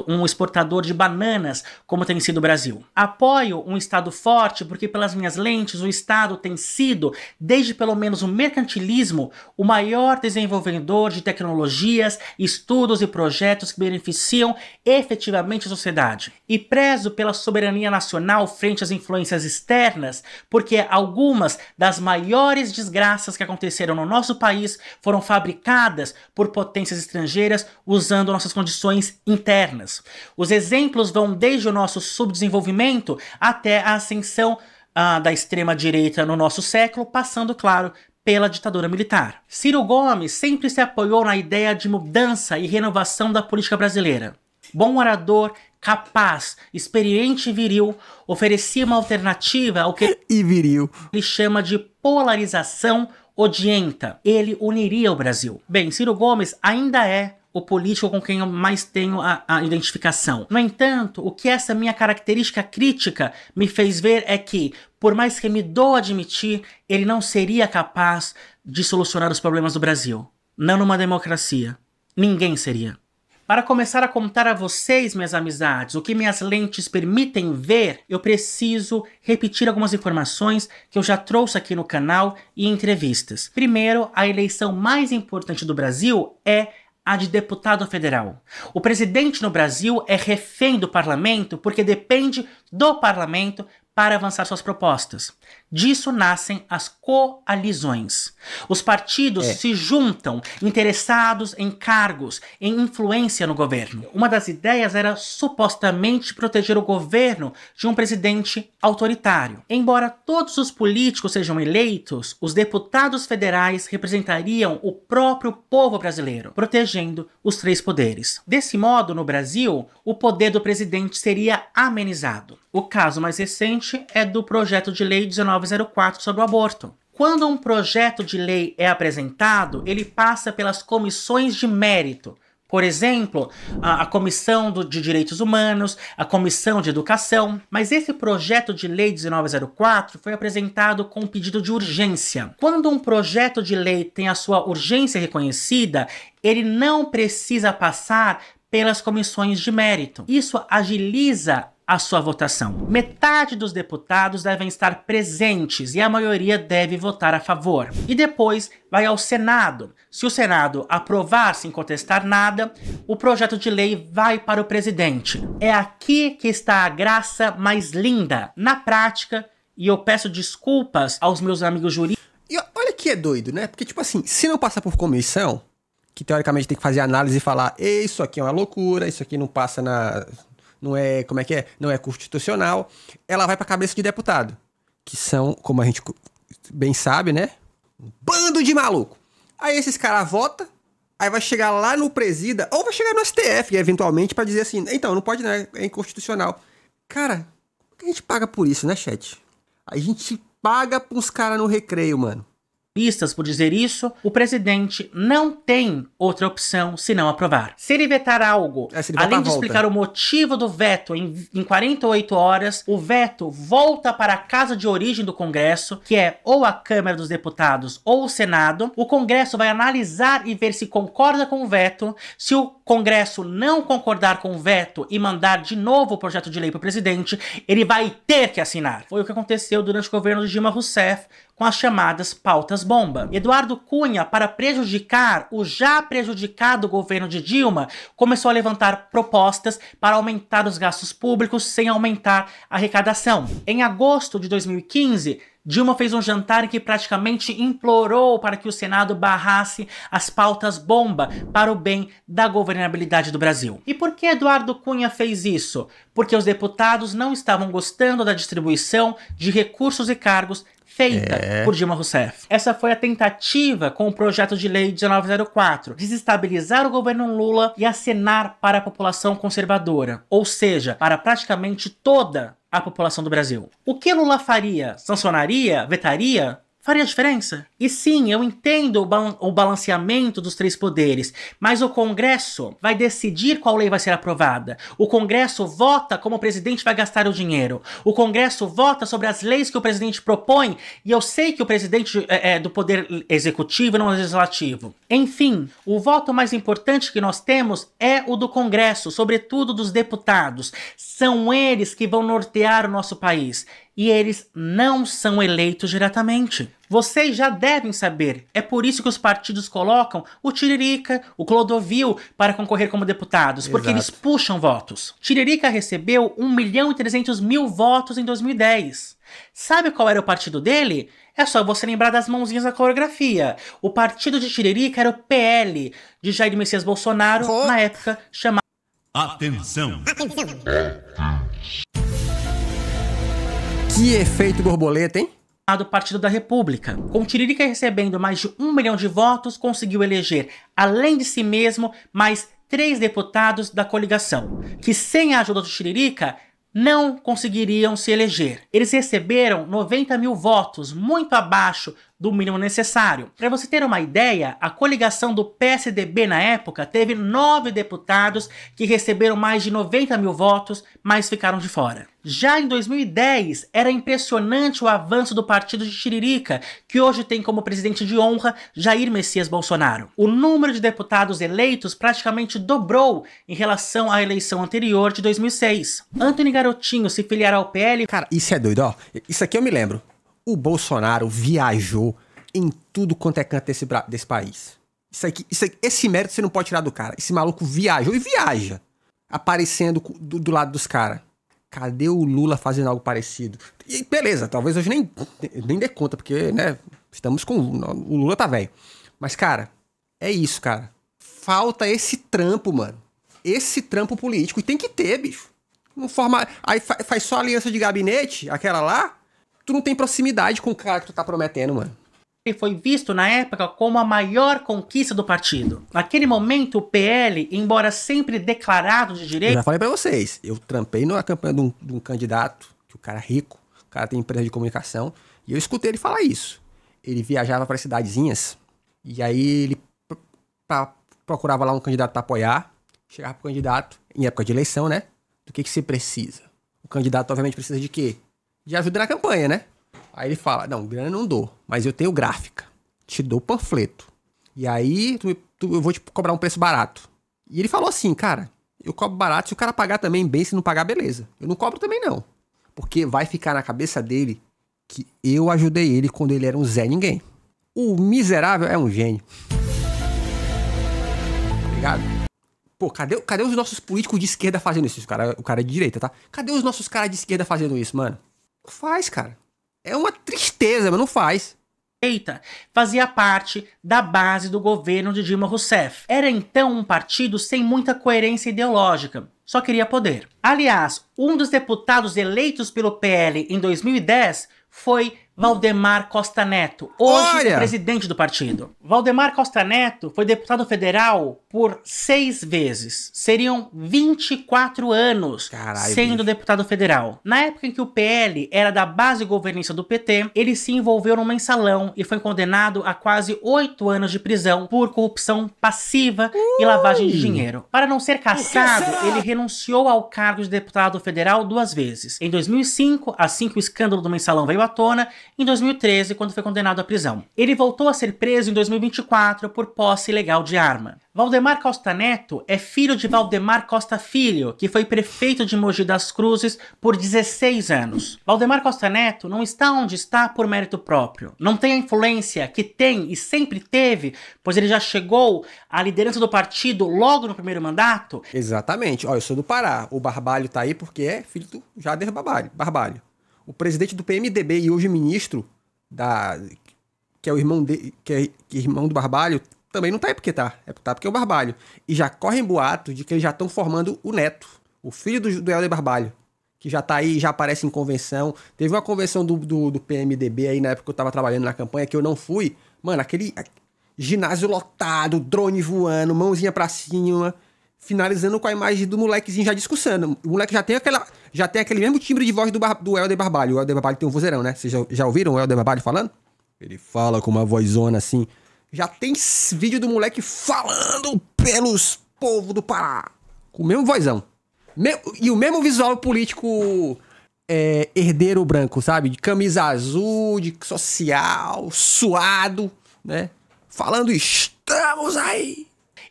um exportador de bananas, como tem sido o Brasil. Apoio um Estado forte porque, pelas minhas lentes, o Estado tem sido, desde pelo menos o mercantilismo, o maior desenvolvedor de tecnologias, estudos e projetos que beneficiam efetivamente a sociedade. E prezo pela soberania nacional frente às influências externas, porque algumas das maiores desgraças que aconteceram no nosso país foram fabricadas por potências estrangeiras usando nossas condições internas. Os exemplos vão desde o nosso subdesenvolvimento até a ascensão da extrema-direita no nosso século, passando, claro, pela ditadura militar. Ciro Gomes sempre se apoiou na ideia de mudança e renovação da política brasileira. Bom orador, capaz, experiente e viril, oferecia uma alternativa ao que ele chama de polarização odienta. Ele uniria o Brasil. Bem, Ciro Gomes ainda é o político com quem eu mais tenho a identificação. No entanto, o que essa minha característica crítica me fez ver é que, por mais que me dou admitir, ele não seria capaz de solucionar os problemas do Brasil. Não numa democracia. Ninguém seria. Para começar a contar a vocês, minhas amizades, o que minhas lentes permitem ver, eu preciso repetir algumas informações que eu já trouxe aqui no canal e em entrevistas. Primeiro, a eleição mais importante do Brasil é a de deputado federal. O presidente no Brasil é refém do parlamento porque depende do parlamento para avançar suas propostas. Disso nascem as coalizões. Os partidos se juntam interessados em cargos, em influência no governo. Uma das ideias era supostamente proteger o governo de um presidente autoritário. Embora todos os políticos sejam eleitos, os deputados federais representariam o próprio povo brasileiro, protegendo os três poderes. Desse modo, no Brasil, o poder do presidente seria amenizado. O caso mais recente é do projeto de lei 1904 sobre o aborto. Quando um projeto de lei é apresentado, ele passa pelas comissões de mérito. Por exemplo, a Comissão de Direitos Humanos, a Comissão de Educação. Mas esse projeto de lei 1904 foi apresentado com pedido de urgência. Quando um projeto de lei tem a sua urgência reconhecida, ele não precisa passar pelas comissões de mérito. Isso agiliza a sua votação. Metade dos deputados devem estar presentes e a maioria deve votar a favor. E depois vai ao Senado. Se o Senado aprovar sem contestar nada, o projeto de lei vai para o presidente. É aqui que está a graça mais linda. Na prática, e eu peço desculpas aos meus amigos jurídicos. E olha que é doido, né? Porque, tipo assim, se não passar por comissão, que teoricamente tem que fazer análise e falar, isso aqui é uma loucura, isso aqui não passa na... Não é, como é que é? Não é constitucional. Ela vai pra cabeça de deputado. Que são, como a gente bem sabe, né? Um bando de maluco. Aí esses caras votam, aí vai chegar lá no presida, ou vai chegar no STF, eventualmente, pra dizer assim, então, não pode, né? É inconstitucional. Cara, a gente paga por isso, né, chat? A gente paga pros caras no recreio, mano. Por dizer isso, o presidente não tem outra opção senão aprovar. Se ele vetar algo, além de explicar o motivo do veto em 48 horas, o veto volta para a casa de origem do Congresso, que é ou a Câmara dos Deputados ou o Senado. O Congresso vai analisar e ver se concorda com o veto. Se o Congresso não concordar com o veto e mandar de novo o projeto de lei para o presidente, ele vai ter que assinar. Foi o que aconteceu durante o governo de Dilma Rousseff, com as chamadas pautas-bomba. Eduardo Cunha, para prejudicar o já prejudicado governo de Dilma, começou a levantar propostas para aumentar os gastos públicos sem aumentar a arrecadação. Em agosto de 2015, Dilma fez um jantar em que praticamente implorou para que o Senado barrasse as pautas-bomba para o bem da governabilidade do Brasil. E por que Eduardo Cunha fez isso? Porque os deputados não estavam gostando da distribuição de recursos e cargos feita por Dilma Rousseff. Essa foi a tentativa com o projeto de lei 1904, desestabilizar o governo Lula e acenar para a população conservadora, ou seja, para praticamente toda a população do Brasil. O que Lula faria? Sancionaria? Vetaria? Faria diferença? E sim, eu entendo o balanceamento dos três poderes, mas o Congresso vai decidir qual lei vai ser aprovada. O Congresso vota como o presidente vai gastar o dinheiro. O Congresso vota sobre as leis que o presidente propõe, e eu sei que o presidente é do poder executivo e não legislativo. Enfim, o voto mais importante que nós temos é o do Congresso, sobretudo dos deputados. São eles que vão nortear o nosso país. E eles não são eleitos diretamente. Vocês já devem saber, é por isso que os partidos colocam o Tiririca, o Clodovil para concorrer como deputados, porque eles puxam votos. Tiririca recebeu 1.300.000 votos em 2010. Sabe qual era o partido dele? É só você lembrar das mãozinhas da coreografia. O partido de Tiririca era o PL, de Jair Messias Bolsonaro, na época chamado... Atenção! Que efeito borboleta, hein? Do Partido da República. Com Tiririca recebendo mais de 1 milhão de votos, conseguiu eleger, além de si mesmo, mais 3 deputados da coligação, que sem a ajuda do Tiririca, não conseguiriam se eleger. Eles receberam 90.000 votos, muito abaixo do mínimo necessário. Para você ter uma ideia, a coligação do PSDB na época teve 9 deputados que receberam mais de 90.000 votos, mas ficaram de fora. Já em 2010, era impressionante o avanço do partido de Tiririca, que hoje tem como presidente de honra Jair Messias Bolsonaro. O número de deputados eleitos praticamente dobrou em relação à eleição anterior de 2006. Antony Garotinho se filiará ao PL... Cara, isso é doido, ó. Isso aqui eu me lembro. O Bolsonaro viajou em tudo quanto é canto desse país. Esse mérito você não pode tirar do cara. Esse maluco viajou e viaja, aparecendo do lado dos caras. Cadê o Lula fazendo algo parecido? E beleza, talvez hoje nem dê conta, porque, né, estamos com... O Lula tá velho. Mas, cara, é isso, cara. Falta esse trampo, mano. Esse trampo político. E tem que ter, bicho. Não forma... Aí faz só aliança de gabinete, aquela lá, tu não tem proximidade com o cara que tu tá prometendo, mano. Ele foi visto na época como a maior conquista do partido. Naquele momento, o PL, embora sempre declarado de Eu direita... já falei pra vocês, eu trampei na campanha de um candidato, que o cara é rico, o cara tem empresa de comunicação, e eu escutei ele falar isso. Ele viajava para cidadezinhas, e aí ele procurava lá um candidato pra apoiar, chegava pro candidato, em época de eleição, né? Do que você precisa? O candidato, obviamente, precisa de quê? De ajuda na campanha, né? Aí ele fala, não, grana não dou, mas eu tenho gráfica, te dou panfleto. E aí eu vou te cobrar um preço barato. E ele falou assim, cara, eu cobro barato, se o cara pagar também bem, se não pagar, beleza. Eu não cobro também não. Porque vai ficar na cabeça dele que eu ajudei ele quando ele era um Zé Ninguém. O miserável é um gênio. Obrigado. Pô, cadê os nossos políticos de esquerda fazendo isso? O cara é de direita, tá? Cadê os nossos caras de esquerda fazendo isso, mano? Não faz, cara. É uma tristeza, mas não faz. Fazia parte da base do governo de Dilma Rousseff. Era então um partido sem muita coerência ideológica. Só queria poder. Aliás, um dos deputados eleitos pelo PL em 2010 foi Valdemar Costa Neto, hoje o presidente do partido. Valdemar Costa Neto foi deputado federal por 6 vezes. Seriam 24 anos sendo deputado federal. Na época em que o PL era da base governista do PT, ele se envolveu num mensalão e foi condenado a quase 8 anos de prisão por corrupção passiva e lavagem de dinheiro. Para não ser cassado, ele renunciou ao cargo de deputado federal 2 vezes. Em 2005, assim que o escândalo do mensalão veio à tona, em 2013, quando foi condenado à prisão. Ele voltou a ser preso em 2024 por posse ilegal de arma. Valdemar Costa Neto é filho de Valdemar Costa Filho, que foi prefeito de Mogi das Cruzes por 16 anos. Valdemar Costa Neto não está onde está por mérito próprio. Não tem a influência que tem e sempre teve, pois ele já chegou à liderança do partido logo no primeiro mandato. Exatamente. Ó, eu sou do Pará. O Barbalho tá aí porque é filho do Jader Barbalho. O presidente do PMDB e hoje ministro que é o irmão irmão do Barbalho, também não tá aí porque tá. Tá porque é o Barbalho. E já correm boatos de que eles já estão formando o neto, o filho do Helder Barbalho, que já tá aí, já aparece em convenção. Teve uma convenção do PMDB aí na época que eu tava trabalhando na campanha, que eu não fui. Mano, aquele ginásio lotado, drone voando, mãozinha pra cima, finalizando com a imagem do molequezinho já discussando. O moleque já tem aquele mesmo timbre de voz do Helder Barbalho. O Helder Barbalho tem um vozeirão, né? Vocês já ouviram o Helder Barbalho falando? Ele fala com uma vozona assim. Já tem vídeo do moleque falando pelos povos do Pará. Com o mesmo vozão. E o mesmo visual político herdeiro branco, sabe? De camisa azul, de social, suado, né? Falando, estamos aí.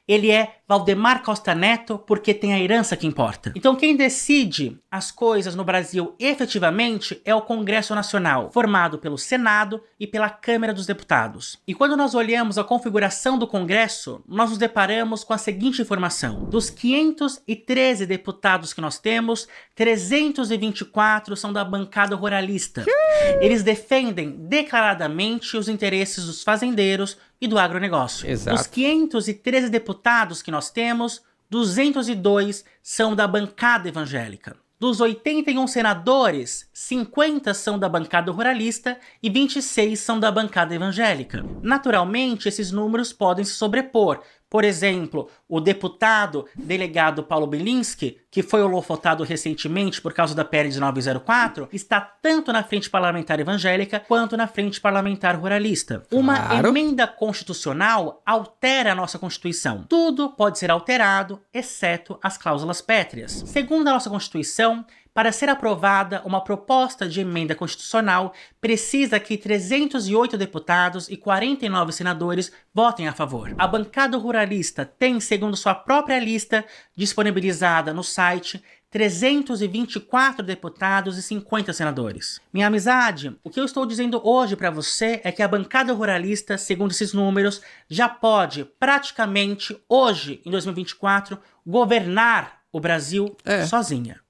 Ele é Valdemar Costa Neto porque tem a herança que importa. Então quem decide as coisas no Brasil efetivamente é o Congresso Nacional, formado pelo Senado e pela Câmara dos Deputados. E quando nós olhamos a configuração do Congresso, nós nos deparamos com a seguinte informação. Dos 513 deputados que nós temos, 324 são da bancada ruralista. Eles defendem declaradamente os interesses dos fazendeiros e do agronegócio. Exato. Dos 513 deputados que nós temos, 202 são da bancada evangélica. Dos 81 senadores, 50 são da bancada ruralista e 26 são da bancada evangélica. Naturalmente, esses números podem se sobrepor. Por exemplo, o deputado delegado Paulo Bilinski, que foi holofotado recentemente por causa da PL 1904, está tanto na frente parlamentar evangélica quanto na frente parlamentar ruralista. Uma emenda constitucional altera a nossa Constituição. Tudo pode ser alterado, exceto as cláusulas pétreas. Segundo a nossa Constituição, para ser aprovada uma proposta de emenda constitucional, precisa que 308 deputados e 49 senadores votem a favor. A bancada ruralista tem, segundo sua própria lista, disponibilizada no site, 324 deputados e 50 senadores. Minha amizade, o que eu estou dizendo hoje para você é que a bancada ruralista, segundo esses números, já pode praticamente, hoje, em 2024, governar o Brasil sozinha.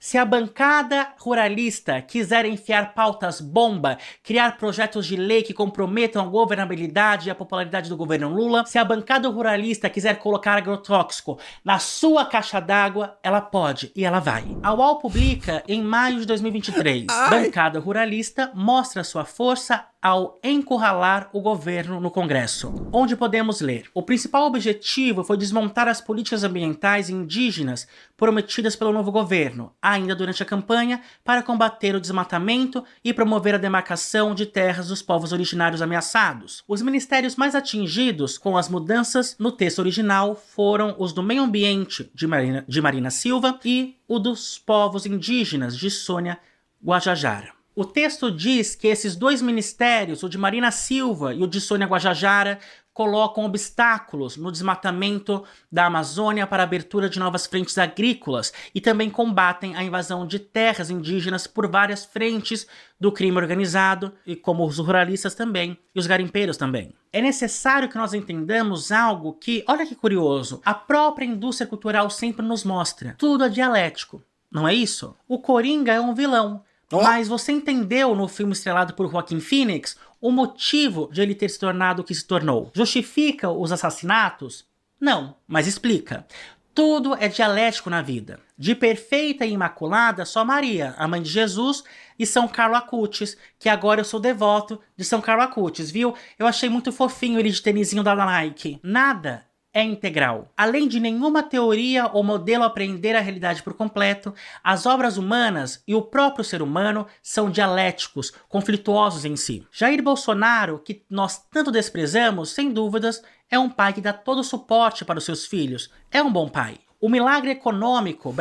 Se a bancada ruralista quiser enfiar pautas bomba, criar projetos de lei que comprometam a governabilidade e a popularidade do governo Lula, se a bancada ruralista quiser colocar agrotóxico na sua caixa d'água, ela pode e ela vai. A UOL publica em maio de 2023. Bancada ruralista mostra sua força ao encurralar o governo no Congresso, onde podemos ler: o principal objetivo foi desmontar as políticas ambientais indígenas prometidas pelo novo governo, ainda durante a campanha, para combater o desmatamento e promover a demarcação de terras dos povos originários ameaçados. Os ministérios mais atingidos com as mudanças no texto original foram os do Meio Ambiente, de Marina Silva, e o dos povos indígenas, de Sônia Guajajara. O texto diz que esses dois ministérios, o de Marina Silva e o de Sônia Guajajara, colocam obstáculos no desmatamento da Amazônia para a abertura de novas frentes agrícolas e também combatem a invasão de terras indígenas por várias frentes do crime organizado, e como os ruralistas também, e os garimpeiros também. É necessário que nós entendamos algo que, olha que curioso, a própria indústria cultural sempre nos mostra. Tudo é dialético, não é isso? O Coringa é um vilão. Mas você entendeu no filme estrelado por Joaquin Phoenix o motivo de ele ter se tornado o que se tornou? Justifica os assassinatos? Não, mas explica. Tudo é dialético na vida. De perfeita e imaculada, só Maria, a mãe de Jesus, e São Carlo Acutis, que agora eu sou devoto de São Carlo Acutis, viu? Eu achei muito fofinho ele de tênisinho da Nike. Nada é integral. Além de nenhuma teoria ou modelo aprender a realidade por completo, as obras humanas e o próprio ser humano são dialéticos, conflituosos em si. Jair Bolsonaro, que nós tanto desprezamos, sem dúvidas, é um pai que dá todo o suporte para os seus filhos. É um bom pai. O milagre econômico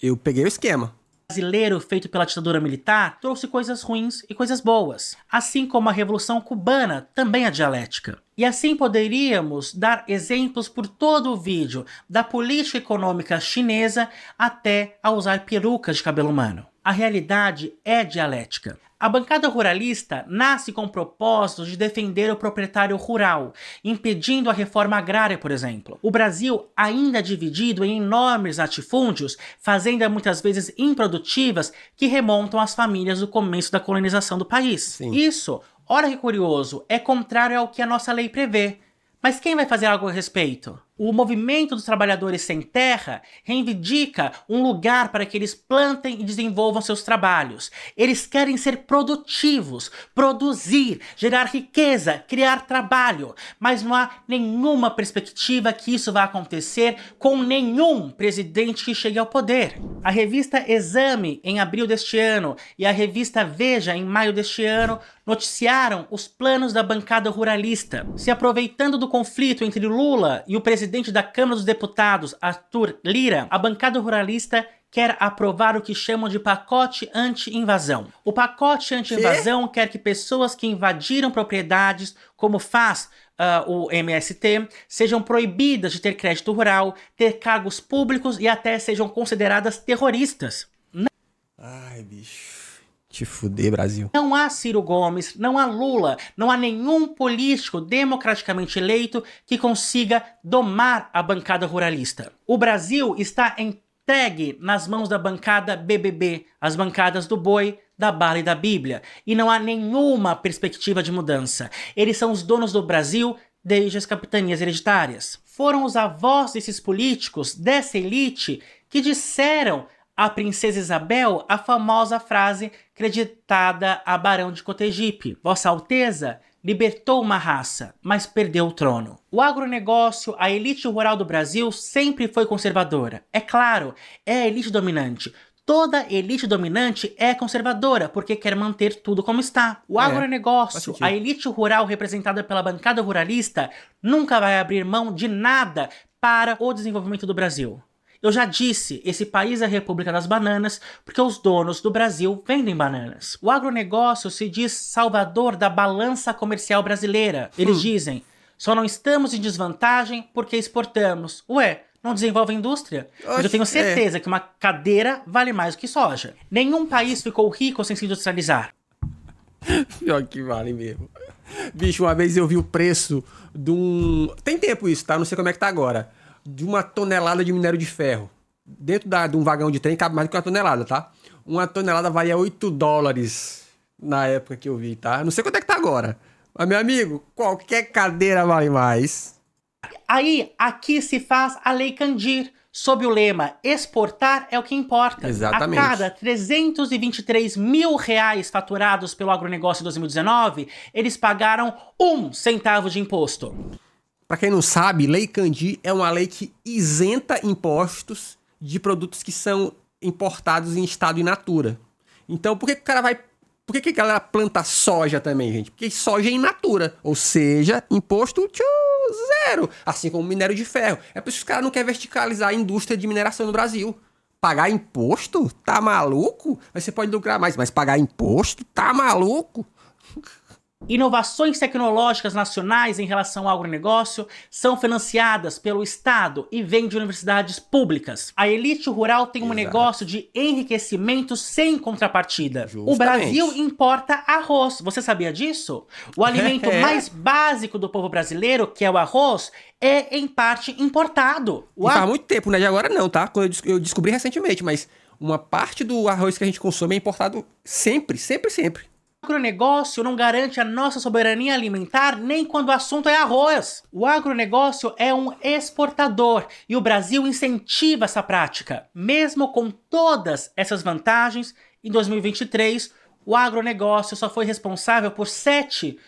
Eu peguei o esquema. brasileiro feito pela ditadura militar trouxe coisas ruins e coisas boas, assim como a Revolução Cubana também é dialética. E assim poderíamos dar exemplos por todo o vídeo, da política econômica chinesa até a usar perucas de cabelo humano. A realidade é dialética. A bancada ruralista nasce com o propósito de defender o proprietário rural, impedindo a reforma agrária, por exemplo. O Brasil ainda é dividido em enormes latifúndios, fazendas muitas vezes improdutivas que remontam às famílias do começo da colonização do país. Sim. Isso, olha que curioso, é contrário ao que a nossa lei prevê. Mas quem vai fazer algo a respeito? O movimento dos trabalhadores sem terra reivindica um lugar para que eles plantem e desenvolvam seus trabalhos. Eles querem ser produtivos, produzir, gerar riqueza, criar trabalho. Mas não há nenhuma perspectiva que isso vá acontecer com nenhum presidente que chegue ao poder. A revista Exame, em abril deste ano, e a revista Veja, em maio deste ano, noticiaram os planos da bancada ruralista. Se aproveitando do conflito entre Lula e o presidente da Câmara dos Deputados, Arthur Lira, a bancada ruralista quer aprovar o que chamam de pacote anti-invasão. O pacote anti-invasão quer que pessoas que invadiram propriedades, como faz o MST, sejam proibidas de ter crédito rural, ter cargos públicos e até sejam consideradas terroristas. Ai, bicho. Te fuder, Brasil. Não há Ciro Gomes, não há Lula, não há nenhum político democraticamente eleito que consiga domar a bancada ruralista. O Brasil está entregue nas mãos da bancada BBB, as bancadas do boi, da bala e da Bíblia. E não há nenhuma perspectiva de mudança. Eles são os donos do Brasil desde as capitanias hereditárias. Foram os avós desses políticos, dessa elite, que disseram a princesa Isabel a famosa frase creditada a Barão de Cotegipe: Vossa Alteza libertou uma raça, mas perdeu o trono. O agronegócio, a elite rural do Brasil sempre foi conservadora. É claro, é a elite dominante. Toda elite dominante é conservadora, porque quer manter tudo como está. O agronegócio, a elite rural representada pela bancada ruralista, nunca vai abrir mão de nada para o desenvolvimento do Brasil. Eu já disse, esse país é a República das Bananas porque os donos do Brasil vendem bananas. O agronegócio se diz salvador da balança comercial brasileira. Eles dizem, só não estamos em desvantagem porque exportamos. Ué, não desenvolve a indústria? Mas eu tenho certeza que uma cadeira vale mais do que soja. Nenhum país ficou rico sem se industrializar. Pior que vale mesmo. Bicho, uma vez eu vi o preço de um... Tem tempo isso, tá? Não sei como é que tá agora. De uma tonelada de minério de ferro. dentro de um vagão de trem cabe mais do que 1 tonelada, tá? 1 tonelada valia $8 na época que eu vi, tá? Não sei quanto é que tá agora. Mas, meu amigo, qualquer cadeira vale mais. Aí, aqui se faz a Lei Candir, sob o lema exportar é o que importa. Exatamente. A cada 323 mil reais faturados pelo agronegócio em 2019, eles pagaram 1 centavo de imposto. Pra quem não sabe, Lei Candir é uma lei que isenta impostos de produtos que são importados em estado in natura. Então, por que o cara vai... Por que a galera planta soja também, gente? Porque soja é in natura. Ou seja, imposto zero. Assim como minério de ferro. É por isso que os caras não querem verticalizar a indústria de mineração no Brasil. Pagar imposto? Tá maluco? Mas você pode lucrar mais, mas pagar imposto? Tá maluco? Inovações tecnológicas nacionais em relação ao agronegócio são financiadas pelo Estado e vêm de universidades públicas. A elite rural tem um negócio de enriquecimento sem contrapartida. Justamente. O Brasil importa arroz. Você sabia disso? O alimento mais básico do povo brasileiro, que é o arroz, é em parte importado. E faz muito tempo, né? De agora não, tá? Eu descobri recentemente, mas uma parte do arroz que a gente consome é importado sempre, sempre, sempre. O agronegócio não garante a nossa soberania alimentar nem quando o assunto é arroz. O agronegócio é um exportador e o Brasil incentiva essa prática. Mesmo com todas essas vantagens, em 2023, o agronegócio só foi responsável por 7%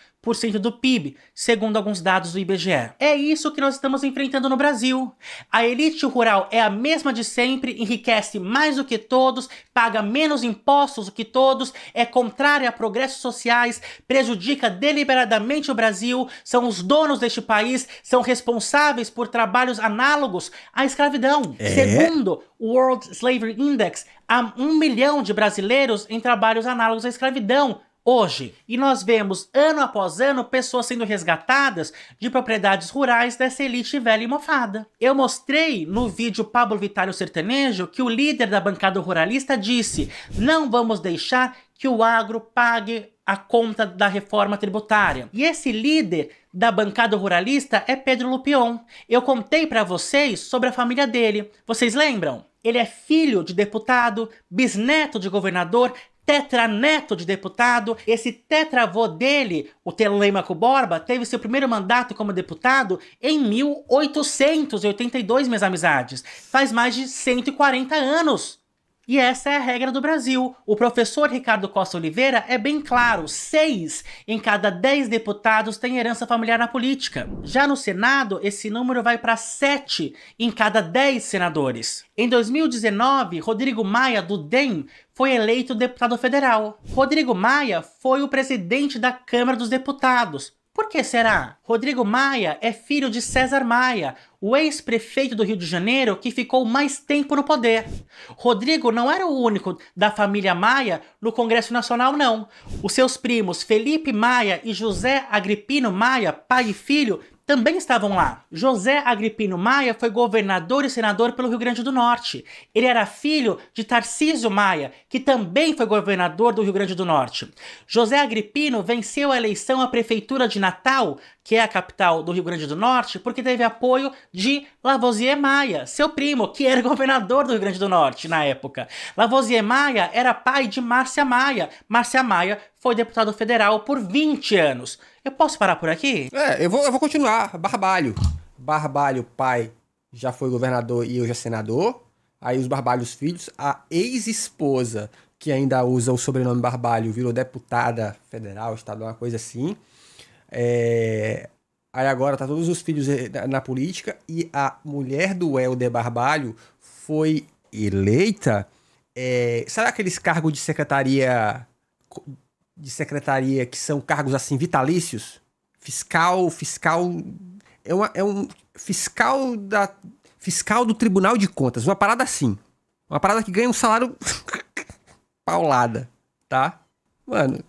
do PIB, segundo alguns dados do IBGE. É isso que nós estamos enfrentando no Brasil. A elite rural é a mesma de sempre, enriquece mais do que todos, paga menos impostos do que todos, é contrária a progressos sociais, prejudica deliberadamente o Brasil, são os donos deste país, são responsáveis por trabalhos análogos à escravidão. Segundo o World Slavery Index, há 1 milhão de brasileiros em trabalhos análogos à escravidão hoje. E nós vemos, ano após ano, pessoas sendo resgatadas de propriedades rurais dessa elite velha e mofada. Eu mostrei no vídeo Pablo Vittar o Sertanejo que o líder da bancada ruralista disse: não vamos deixar que o agro pague a conta da reforma tributária. E esse líder da bancada ruralista é Pedro Lupion. Eu contei pra vocês sobre a família dele. Vocês lembram? Ele é filho de deputado, bisneto de governador, tetraneto de deputado. Esse tetravô dele, o Telêmaco Borba, teve seu primeiro mandato como deputado em 1882, minhas amizades. Faz mais de 140 anos. E essa é a regra do Brasil. O professor Ricardo Costa Oliveira é bem claro: 6 em cada 10 deputados têm herança familiar na política. Já no Senado, esse número vai para 7 em cada 10 senadores. Em 2019, Rodrigo Maia, do DEM, foi eleito deputado federal. Rodrigo Maia foi o presidente da Câmara dos Deputados. Por que será? Rodrigo Maia é filho de César Maia, o ex-prefeito do Rio de Janeiro que ficou mais tempo no poder. Rodrigo não era o único da família Maia no Congresso Nacional, não. Os seus primos Felipe Maia e José Agripino Maia, pai e filho, também estavam lá. José Agripino Maia foi governador e senador pelo Rio Grande do Norte. Ele era filho de Tarcísio Maia, que também foi governador do Rio Grande do Norte. José Agripino venceu a eleição à prefeitura de Natal, que é a capital do Rio Grande do Norte, porque teve apoio de Lavoisier Maia, seu primo, que era governador do Rio Grande do Norte na época. Lavoisier Maia era pai de Márcia Maia. Márcia Maia foi deputado federal por 20 anos. Eu posso parar por aqui? Eu vou continuar. Barbalho. Barbalho, pai, já foi governador e hoje é senador. Aí os Barbalhos filhos. A ex-esposa, que ainda usa o sobrenome Barbalho, virou deputada federal, estadual, uma coisa assim. Aí agora tá todos os filhos na política. E a mulher do Helder Barbalho foi eleita. Sabe aqueles cargos de secretaria que são cargos assim vitalícios? Fiscal é um fiscal do Tribunal de Contas, uma parada assim, uma parada que ganha um salário paulada, tá? Mano,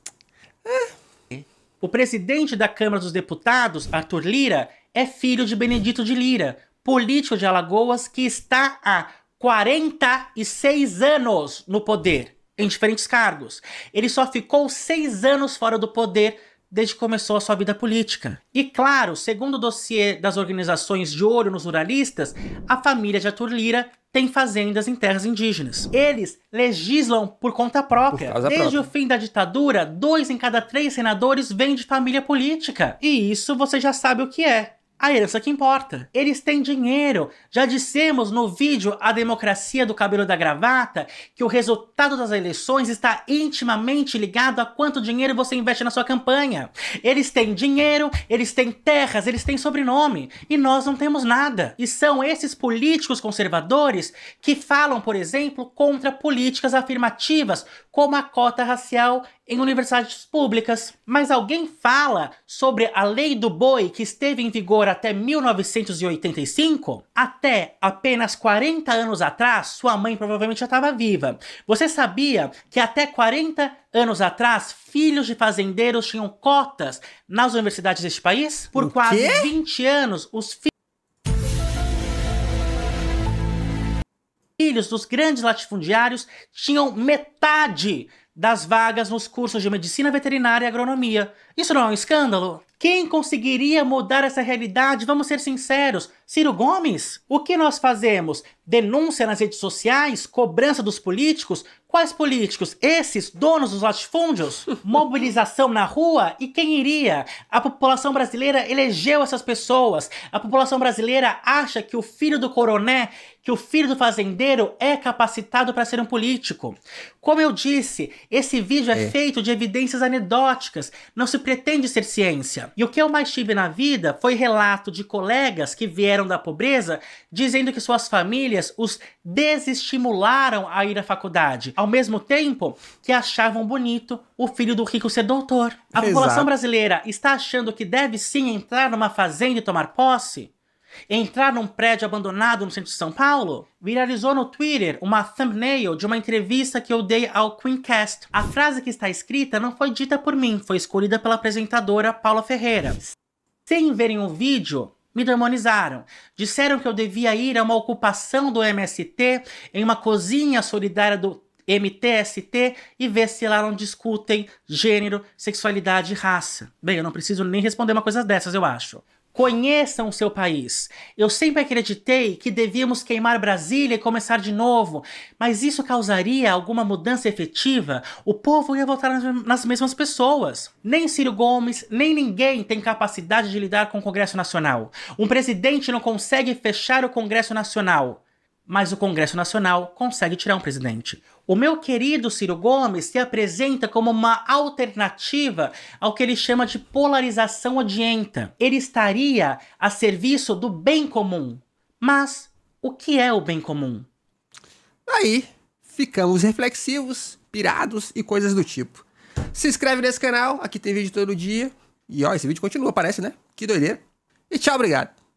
O presidente da Câmara dos Deputados, Arthur Lira, é filho de Benedito de Lira, político de Alagoas que está há 46 anos no poder, em diferentes cargos. Ele só ficou 6 anos fora do poder desde que começou a sua vida política. E claro, segundo o dossiê das organizações de olho nos ruralistas, a família de Arthur Lira tem fazendas em terras indígenas. Eles legislam por conta própria. Desde o fim da ditadura, 2 em cada 3 senadores vêm de família política. E isso você já sabe o que é. A herança que importa. Eles têm dinheiro. Já dissemos no vídeo A Democracia do Cabelo da Gravata que o resultado das eleições está intimamente ligado a quanto dinheiro você investe na sua campanha. Eles têm dinheiro, eles têm terras, eles têm sobrenome. E nós não temos nada. E são esses políticos conservadores que falam, por exemplo, contra políticas afirmativas, como a cota racial em universidades públicas. Mas alguém fala sobre a lei do boi que esteve em vigor até 1985? Até apenas 40 anos atrás, sua mãe provavelmente já estava viva. Você sabia que até 40 anos atrás, filhos de fazendeiros tinham cotas nas universidades deste país? Por quase 20 anos, os filhos dos grandes latifundiários tinham metade das vagas nos cursos de medicina veterinária e agronomia. Isso não é um escândalo? Quem conseguiria mudar essa realidade? Vamos ser sinceros. Ciro Gomes? O que nós fazemos? Denúncia nas redes sociais? Cobrança dos políticos? Quais políticos? Esses donos dos latifúndios? Mobilização na rua? E quem iria? A população brasileira elegeu essas pessoas. A população brasileira acha que o filho do coroné, que o filho do fazendeiro é capacitado para ser um político. Como eu disse, esse vídeo é feito de evidências anedóticas. Não se pretende ser ciência. E o que eu mais tive na vida foi relato de colegas que vieram da pobreza dizendo que suas famílias os desestimularam a ir à faculdade, ao mesmo tempo que achavam bonito o filho do rico ser doutor. A população brasileira está achando que deve sim entrar numa fazenda e tomar posse? Entrar num prédio abandonado no centro de São Paulo? Viralizou no Twitter uma thumbnail de uma entrevista que eu dei ao Queencast. A frase que está escrita não foi dita por mim, foi escolhida pela apresentadora Paula Ferreira. Sem verem o vídeo, me demonizaram. Disseram que eu devia ir a uma ocupação do MST, em uma cozinha solidária do MTST e ver se lá não discutem gênero, sexualidade e raça. Bem, eu não preciso nem responder uma coisa dessas, eu acho. Conheçam o seu país. Eu sempre acreditei que devíamos queimar Brasília e começar de novo, mas isso causaria alguma mudança efetiva? O povo ia votar nas mesmas pessoas. Nem Ciro Gomes, nem ninguém tem capacidade de lidar com o Congresso Nacional. Um presidente não consegue fechar o Congresso Nacional, mas o Congresso Nacional consegue tirar um presidente. O meu querido Ciro Gomes se apresenta como uma alternativa ao que ele chama de polarização odienta. Ele estaria a serviço do bem comum. Mas o que é o bem comum? Aí, ficamos reflexivos, pirados e coisas do tipo. Se inscreve nesse canal, aqui tem vídeo todo dia. E ó, esse vídeo continua, parece, né? Que doideira. E tchau, obrigado.